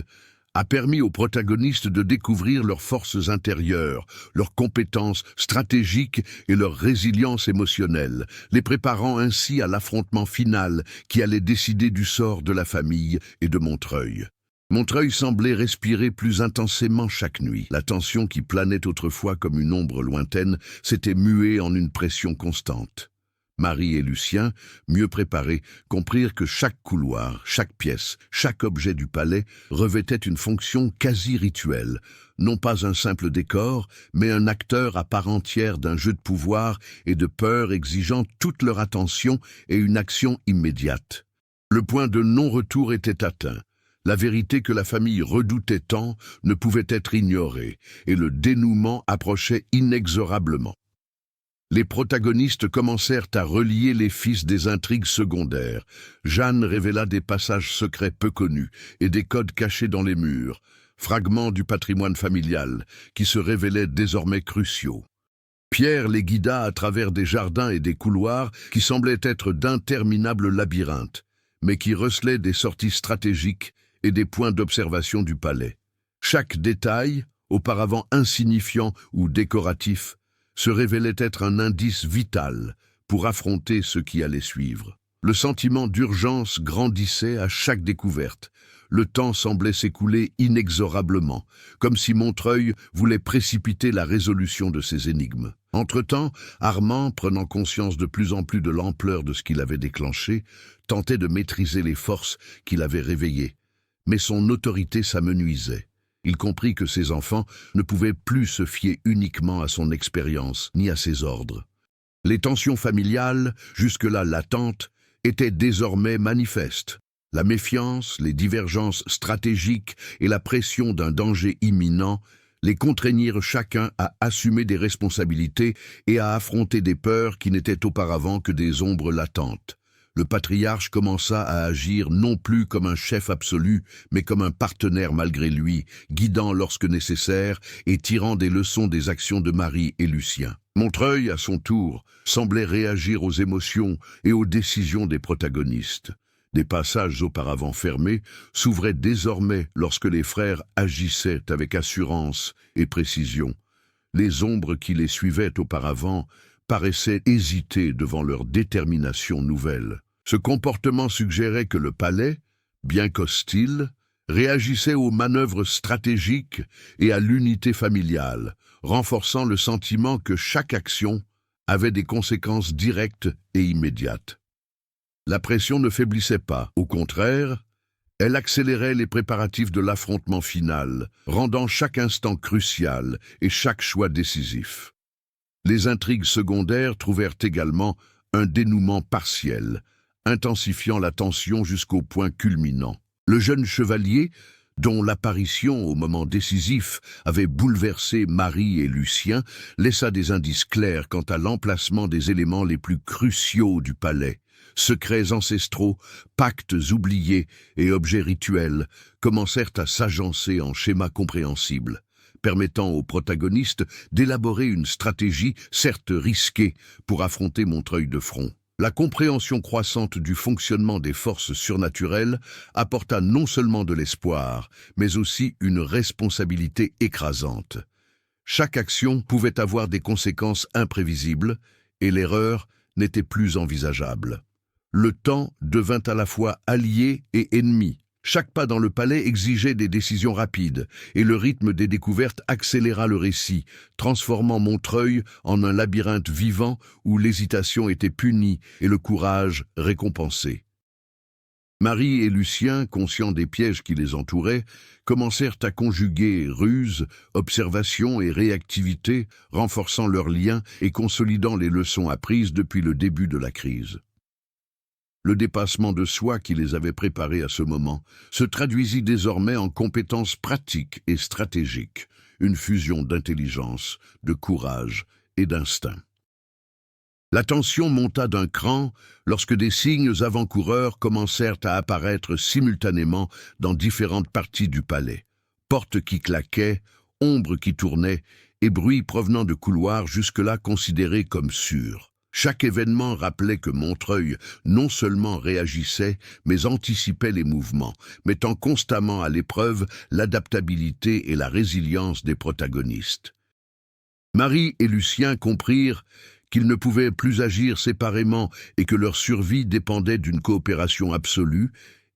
a permis aux protagonistes de découvrir leurs forces intérieures, leurs compétences stratégiques et leur résilience émotionnelle, les préparant ainsi à l'affrontement final qui allait décider du sort de la famille et de Montreuil. Montreuil semblait respirer plus intensément chaque nuit. La tension qui planait autrefois comme une ombre lointaine s'était muée en une pression constante. Marie et Lucien, mieux préparés, comprirent que chaque couloir, chaque pièce, chaque objet du palais revêtait une fonction quasi rituelle, non pas un simple décor, mais un acteur à part entière d'un jeu de pouvoir et de peur exigeant toute leur attention et une action immédiate. Le point de non-retour était atteint. La vérité que la famille redoutait tant ne pouvait être ignorée, et le dénouement approchait inexorablement. Les protagonistes commencèrent à relier les fils des intrigues secondaires. Jeanne révéla des passages secrets peu connus et des codes cachés dans les murs, fragments du patrimoine familial qui se révélaient désormais cruciaux. Pierre les guida à travers des jardins et des couloirs qui semblaient être d'interminables labyrinthes, mais qui recelaient des sorties stratégiques et des points d'observation du palais. Chaque détail, auparavant insignifiant ou décoratif, se révélait être un indice vital pour affronter ce qui allait suivre. Le sentiment d'urgence grandissait à chaque découverte. Le temps semblait s'écouler inexorablement, comme si Montreuil voulait précipiter la résolution de ces énigmes. Entre-temps, Armand, prenant conscience de plus en plus de l'ampleur de ce qu'il avait déclenché, tentait de maîtriser les forces qu'il avait réveillées. Mais son autorité s'amenuisait. Il comprit que ses enfants ne pouvaient plus se fier uniquement à son expérience ni à ses ordres. Les tensions familiales, jusque-là latentes, étaient désormais manifestes. La méfiance, les divergences stratégiques et la pression d'un danger imminent les contraignirent chacun à assumer des responsabilités et à affronter des peurs qui n'étaient auparavant que des ombres latentes. Le patriarche commença à agir non plus comme un chef absolu, mais comme un partenaire malgré lui, guidant lorsque nécessaire et tirant des leçons des actions de Marie et Lucien. Montreuil, à son tour, semblait réagir aux émotions et aux décisions des protagonistes. Des passages auparavant fermés s'ouvraient désormais lorsque les frères agissaient avec assurance et précision. Les ombres qui les suivaient auparavant paraissaient hésiter devant leur détermination nouvelle. Ce comportement suggérait que le palais, bien qu'hostile, réagissait aux manœuvres stratégiques et à l'unité familiale, renforçant le sentiment que chaque action avait des conséquences directes et immédiates. La pression ne faiblissait pas, au contraire, elle accélérait les préparatifs de l'affrontement final, rendant chaque instant crucial et chaque choix décisif. Les intrigues secondaires trouvèrent également un dénouement partiel, intensifiant la tension jusqu'au point culminant. Le jeune chevalier, dont l'apparition au moment décisif avait bouleversé Marie et Lucien, laissa des indices clairs quant à l'emplacement des éléments les plus cruciaux du palais. Secrets ancestraux, pactes oubliés et objets rituels commencèrent à s'agencer en schémas compréhensibles, permettant aux protagonistes d'élaborer une stratégie certes risquée pour affronter Montreuil de front. La compréhension croissante du fonctionnement des forces surnaturelles apporta non seulement de l'espoir, mais aussi une responsabilité écrasante. Chaque action pouvait avoir des conséquences imprévisibles, et l'erreur n'était plus envisageable. Le temps devint à la fois allié et ennemi. Chaque pas dans le palais exigeait des décisions rapides, et le rythme des découvertes accéléra le récit, transformant Montreuil en un labyrinthe vivant où l'hésitation était punie et le courage récompensé. Marie et Lucien, conscients des pièges qui les entouraient, commencèrent à conjuguer ruse, observation et réactivité, renforçant leurs liens et consolidant les leçons apprises depuis le début de la crise. Le dépassement de soi qui les avait préparés à ce moment se traduisit désormais en compétences pratiques et stratégiques, une fusion d'intelligence, de courage et d'instinct. La tension monta d'un cran lorsque des signes avant-coureurs commencèrent à apparaître simultanément dans différentes parties du palais. Portes qui claquaient, ombres qui tournaient et bruits provenant de couloirs jusque-là considérés comme sûrs. Chaque événement rappelait que Montreuil non seulement réagissait, mais anticipait les mouvements, mettant constamment à l'épreuve l'adaptabilité et la résilience des protagonistes. Marie et Lucien comprirent qu'ils ne pouvaient plus agir séparément et que leur survie dépendait d'une coopération absolue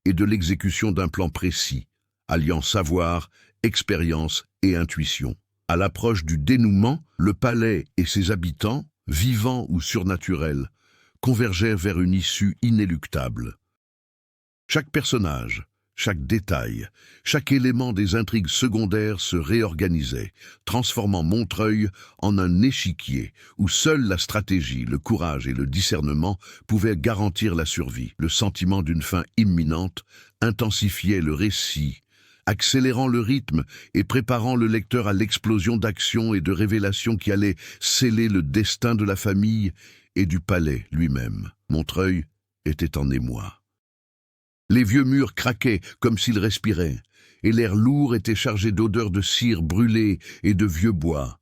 et de l'exécution d'un plan précis, alliant savoir, expérience et intuition. À l'approche du dénouement, le palais et ses habitants, vivants ou surnaturels, convergèrent vers une issue inéluctable. Chaque personnage, chaque détail, chaque élément des intrigues secondaires se réorganisait, transformant Montreuil en un échiquier où seule la stratégie, le courage et le discernement pouvaient garantir la survie. Le sentiment d'une fin imminente intensifiait le récit, accélérant le rythme et préparant le lecteur à l'explosion d'actions et de révélations qui allaient sceller le destin de la famille et du palais lui-même. Montreuil était en émoi. Les vieux murs craquaient comme s'ils respiraient, et l'air lourd était chargé d'odeurs de cire brûlée et de vieux bois.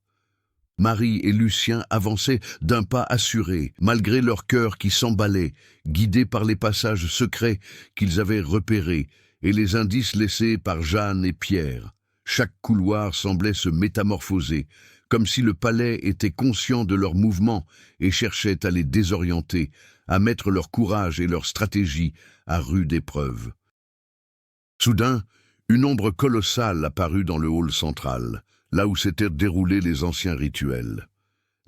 Marie et Lucien avançaient d'un pas assuré, malgré leur cœur qui s'emballait, guidés par les passages secrets qu'ils avaient repérés et les indices laissés par Jeanne et Pierre. Chaque couloir semblait se métamorphoser, comme si le palais était conscient de leurs mouvements et cherchait à les désorienter, à mettre leur courage et leur stratégie à rude épreuve. Soudain, une ombre colossale apparut dans le hall central, là où s'étaient déroulés les anciens rituels.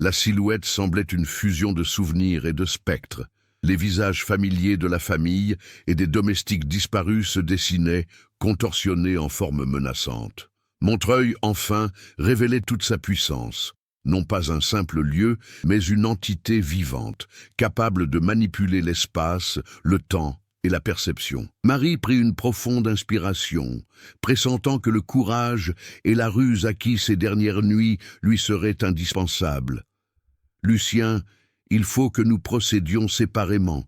La silhouette semblait une fusion de souvenirs et de spectres. Les visages familiers de la famille et des domestiques disparus se dessinaient, contorsionnés en forme menaçante. Montreuil, enfin, révélait toute sa puissance. Non pas un simple lieu, mais une entité vivante, capable de manipuler l'espace, le temps et la perception. Marie prit une profonde inspiration, pressentant que le courage et la ruse acquis ces dernières nuits lui seraient indispensables. « Lucien, il faut que nous procédions séparément.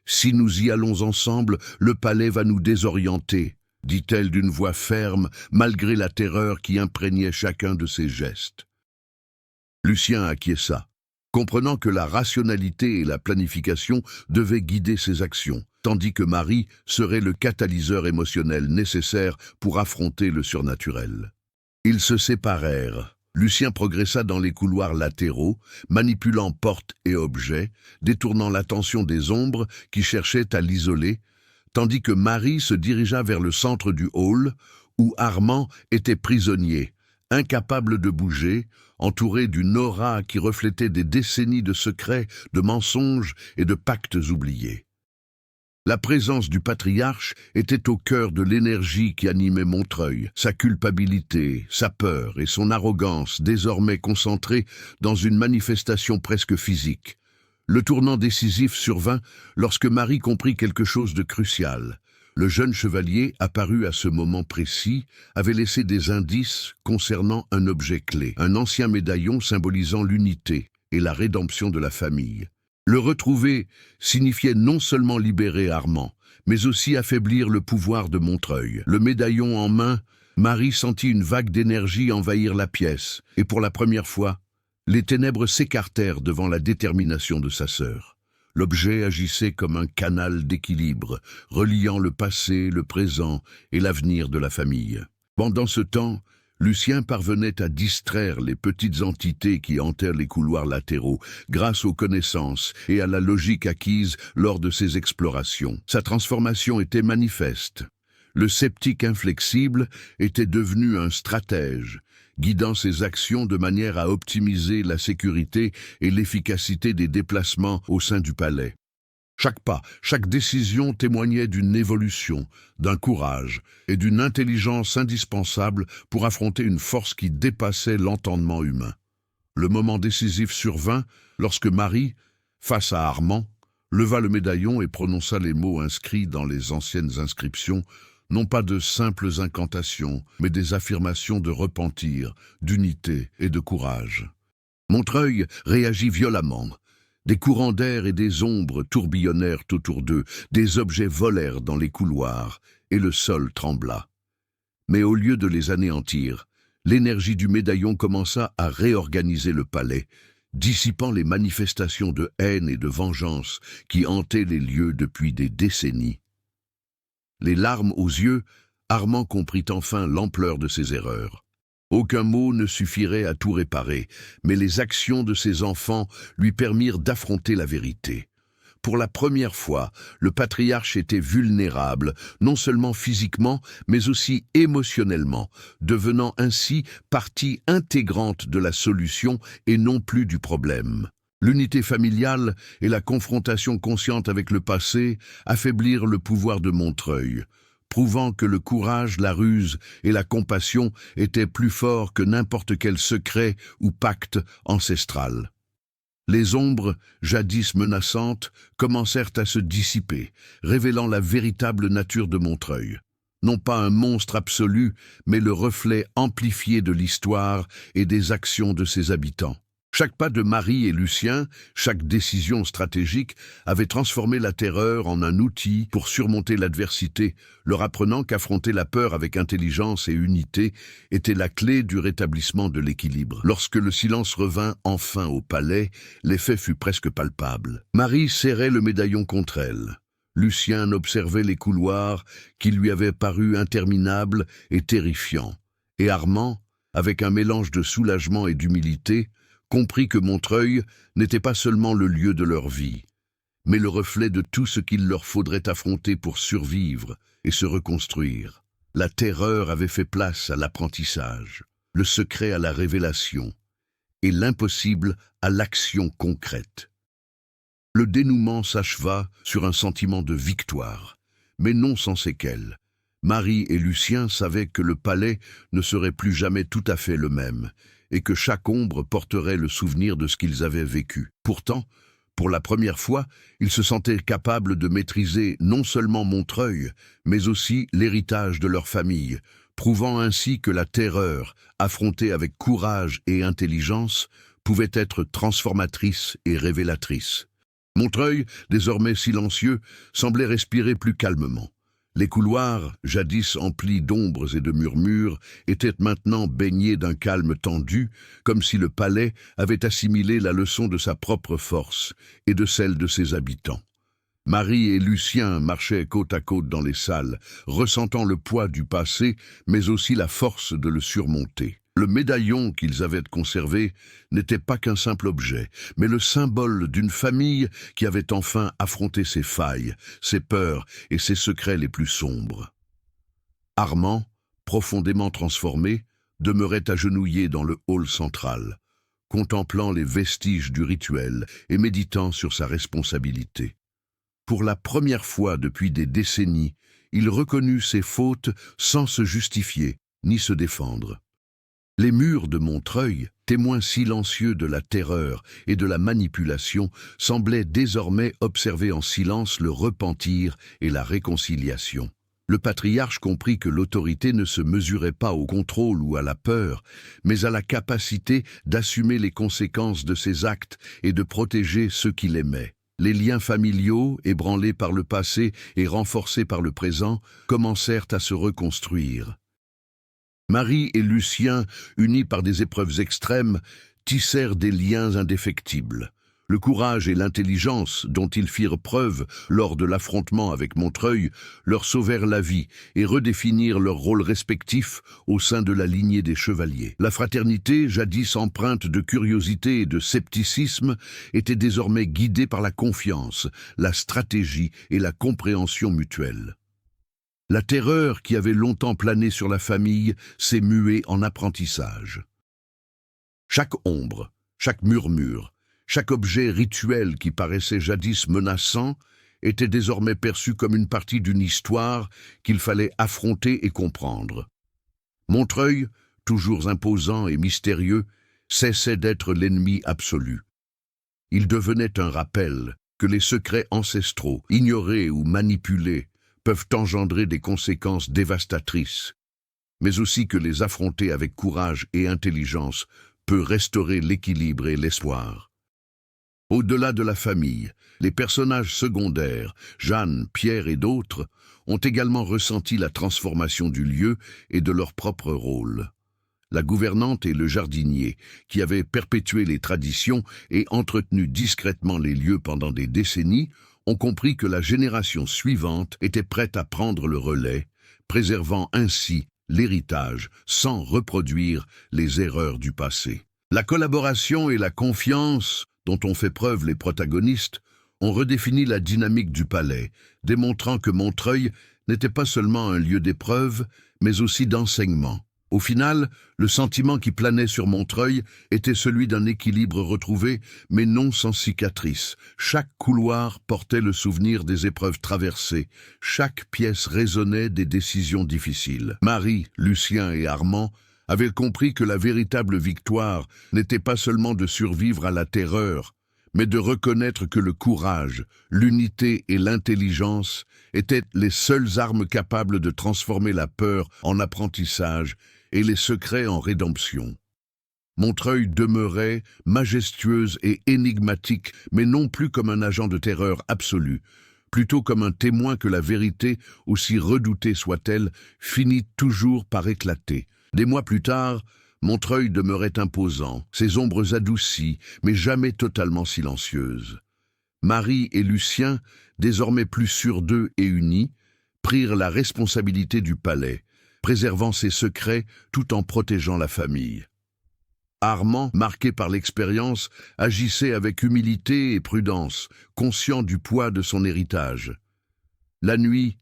Si nous y allons ensemble, le palais va nous désorienter, » dit-elle d'une voix ferme, malgré la terreur qui imprégnait chacun de ses gestes. Lucien acquiesça, comprenant que la rationalité et la planification devaient guider ses actions, tandis que Marie serait le catalyseur émotionnel nécessaire pour affronter le surnaturel. Ils se séparèrent. Lucien progressa dans les couloirs latéraux, manipulant portes et objets, détournant l'attention des ombres qui cherchaient à l'isoler, tandis que Marie se dirigea vers le centre du hall, où Armand était prisonnier, incapable de bouger, entouré d'une aura qui reflétait des décennies de secrets, de mensonges et de pactes oubliés. La présence du patriarche était au cœur de l'énergie qui animait Montreuil, sa culpabilité, sa peur et son arrogance désormais concentrées dans une manifestation presque physique. Le tournant décisif survint lorsque Marie comprit quelque chose de crucial. Le jeune chevalier, apparu à ce moment précis, avait laissé des indices concernant un objet clé, un ancien médaillon symbolisant l'unité et la rédemption de la famille. Le retrouver signifiait non seulement libérer Armand, mais aussi affaiblir le pouvoir de Montreuil. Le médaillon en main, Marie sentit une vague d'énergie envahir la pièce, et pour la première fois, les ténèbres s'écartèrent devant la détermination de sa sœur. L'objet agissait comme un canal d'équilibre, reliant le passé, le présent et l'avenir de la famille. Pendant ce temps, Lucien parvenait à distraire les petites entités qui hantèrent les couloirs latéraux grâce aux connaissances et à la logique acquise lors de ses explorations. Sa transformation était manifeste. Le sceptique inflexible était devenu un stratège, guidant ses actions de manière à optimiser la sécurité et l'efficacité des déplacements au sein du palais. Chaque pas, chaque décision témoignait d'une évolution, d'un courage et d'une intelligence indispensable pour affronter une force qui dépassait l'entendement humain. Le moment décisif survint lorsque Marie, face à Armand, leva le médaillon et prononça les mots inscrits dans les anciennes inscriptions, non pas de simples incantations, mais des affirmations de repentir, d'unité et de courage. Montreuil réagit violemment. Des courants d'air et des ombres tourbillonnèrent autour d'eux, des objets volèrent dans les couloirs, et le sol trembla. Mais au lieu de les anéantir, L'énergie du médaillon commença à réorganiser le palais, dissipant les manifestations de haine et de vengeance qui hantaient les lieux depuis des décennies. Les larmes aux yeux, Armand comprit enfin l'ampleur de ses erreurs. Aucun mot ne suffirait à tout réparer, mais les actions de ses enfants lui permirent d'affronter la vérité. Pour la première fois, le patriarche était vulnérable, non seulement physiquement, mais aussi émotionnellement, devenant ainsi partie intégrante de la solution et non plus du problème. L'unité familiale et la confrontation consciente avec le passé affaiblirent le pouvoir de Montreuil, prouvant que le courage, la ruse et la compassion étaient plus forts que n'importe quel secret ou pacte ancestral. Les ombres, jadis menaçantes, commencèrent à se dissiper, révélant la véritable nature de Montreuil. Non pas un monstre absolu, mais le reflet amplifié de l'histoire et des actions de ses habitants. Chaque pas de Marie et Lucien, chaque décision stratégique avait transformé la terreur en un outil pour surmonter l'adversité, leur apprenant qu'affronter la peur avec intelligence et unité était la clé du rétablissement de l'équilibre. Lorsque le silence revint enfin au palais, l'effet fut presque palpable. Marie serrait le médaillon contre elle. Lucien observait les couloirs qui lui avaient paru interminables et terrifiants. Et Armand, avec un mélange de soulagement et d'humilité, comprit que Montreuil n'était pas seulement le lieu de leur vie, mais le reflet de tout ce qu'il leur faudrait affronter pour survivre et se reconstruire. La terreur avait fait place à l'apprentissage, le secret à la révélation, et l'impossible à l'action concrète. Le dénouement s'acheva sur un sentiment de victoire, mais non sans séquelles. Marie et Lucien savaient que le palais ne serait plus jamais tout à fait le même, et que chaque ombre porterait le souvenir de ce qu'ils avaient vécu. Pourtant, pour la première fois, ils se sentaient capables de maîtriser non seulement Montreuil, mais aussi l'héritage de leur famille, prouvant ainsi que la terreur, affrontée avec courage et intelligence, pouvait être transformatrice et révélatrice. Montreuil, désormais silencieux, semblait respirer plus calmement. Les couloirs, jadis emplis d'ombres et de murmures, étaient maintenant baignés d'un calme tendu, comme si le palais avait assimilé la leçon de sa propre force et de celle de ses habitants. Marie et Lucien marchaient côte à côte dans les salles, ressentant le poids du passé, mais aussi la force de le surmonter. Le médaillon qu'ils avaient conservé n'était pas qu'un simple objet, mais le symbole d'une famille qui avait enfin affronté ses failles, ses peurs et ses secrets les plus sombres. Armand, profondément transformé, demeurait agenouillé dans le hall central, contemplant les vestiges du rituel et méditant sur sa responsabilité. Pour la première fois depuis des décennies, il reconnut ses fautes sans se justifier ni se défendre. Les murs de Montreuil, témoins silencieux de la terreur et de la manipulation, semblaient désormais observer en silence le repentir et la réconciliation. Le patriarche comprit que l'autorité ne se mesurait pas au contrôle ou à la peur, mais à la capacité d'assumer les conséquences de ses actes et de protéger ceux qu'il aimait. Les liens familiaux, ébranlés par le passé et renforcés par le présent, commencèrent à se reconstruire. Marie et Lucien, unis par des épreuves extrêmes, tissèrent des liens indéfectibles. Le courage et l'intelligence dont ils firent preuve lors de l'affrontement avec Montreuil leur sauvèrent la vie et redéfinirent leurs rôles respectifs au sein de la lignée des chevaliers. La fraternité, jadis empreinte de curiosité et de scepticisme, était désormais guidée par la confiance, la stratégie et la compréhension mutuelle. La terreur qui avait longtemps plané sur la famille s'est muée en apprentissage. Chaque ombre, chaque murmure, chaque objet rituel qui paraissait jadis menaçant était désormais perçu comme une partie d'une histoire qu'il fallait affronter et comprendre. Montreuil, toujours imposant et mystérieux, cessait d'être l'ennemi absolu. Il devenait un rappel que les secrets ancestraux, ignorés ou manipulés, peuvent engendrer des conséquences dévastatrices, mais aussi que les affronter avec courage et intelligence peut restaurer l'équilibre et l'espoir. Au-delà de la famille, les personnages secondaires, Jeanne, Pierre et d'autres, ont également ressenti la transformation du lieu et de leur propre rôle. la gouvernante et le jardinier, qui avaient perpétué les traditions et entretenu discrètement les lieux pendant des décennies, ont compris que la génération suivante était prête à prendre le relais, préservant ainsi l'héritage sans reproduire les erreurs du passé. La collaboration et la confiance dont ont fait preuve les protagonistes ont redéfini la dynamique du palais, démontrant que Montreuil n'était pas seulement un lieu d'épreuve, mais aussi d'enseignement. Au final, le sentiment qui planait sur Montreuil était celui d'un équilibre retrouvé, mais non sans cicatrices. Chaque couloir portait le souvenir des épreuves traversées, chaque pièce résonnait des décisions difficiles. Marie, Lucien et Armand avaient compris que la véritable victoire n'était pas seulement de survivre à la terreur, mais de reconnaître que le courage, l'unité et l'intelligence étaient les seules armes capables de transformer la peur en apprentissage et les secrets en rédemption. Montreuil demeurait majestueuse et énigmatique, mais non plus comme un agent de terreur absolu, plutôt comme un témoin que la vérité, aussi redoutée soit-elle, finit toujours par éclater. Des mois plus tard, Montreuil demeurait imposant, ses ombres adoucies, mais jamais totalement silencieuses. Marie et Lucien, désormais plus sûrs d'eux et unis, prirent la responsabilité du palais, préservant ses secrets tout en protégeant la famille. Armand, marqué par l'expérience, agissait avec humilité et prudence, conscient du poids de son héritage. La nuit,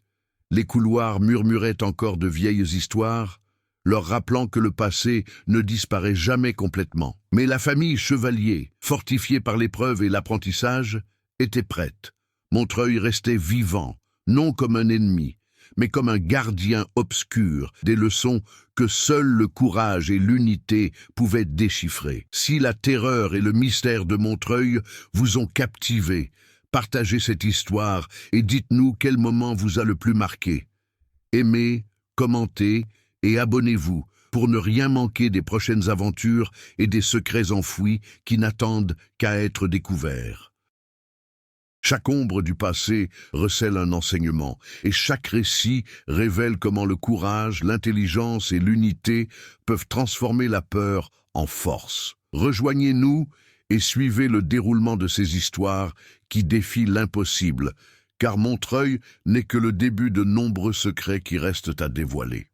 les couloirs murmuraient encore de vieilles histoires, leur rappelant que le passé ne disparaît jamais complètement. Mais la famille Chevalier, fortifiée par l'épreuve et l'apprentissage, était prête. Montreuil restait vivant, non comme un ennemi, mais comme un gardien obscur des leçons que seul le courage et l'unité pouvaient déchiffrer. Si la terreur et le mystère de Montreuil vous ont captivé, partagez cette histoire et dites-nous quel moment vous a le plus marqué. Aimez, commentez et abonnez-vous pour ne rien manquer des prochaines aventures et des secrets enfouis qui n'attendent qu'à être découverts. Chaque ombre du passé recèle un enseignement, et chaque récit révèle comment le courage, l'intelligence et l'unité peuvent transformer la peur en force. Rejoignez-nous et suivez le déroulement de ces histoires qui défient l'impossible, car Montreuil n'est que le début de nombreux secrets qui restent à dévoiler.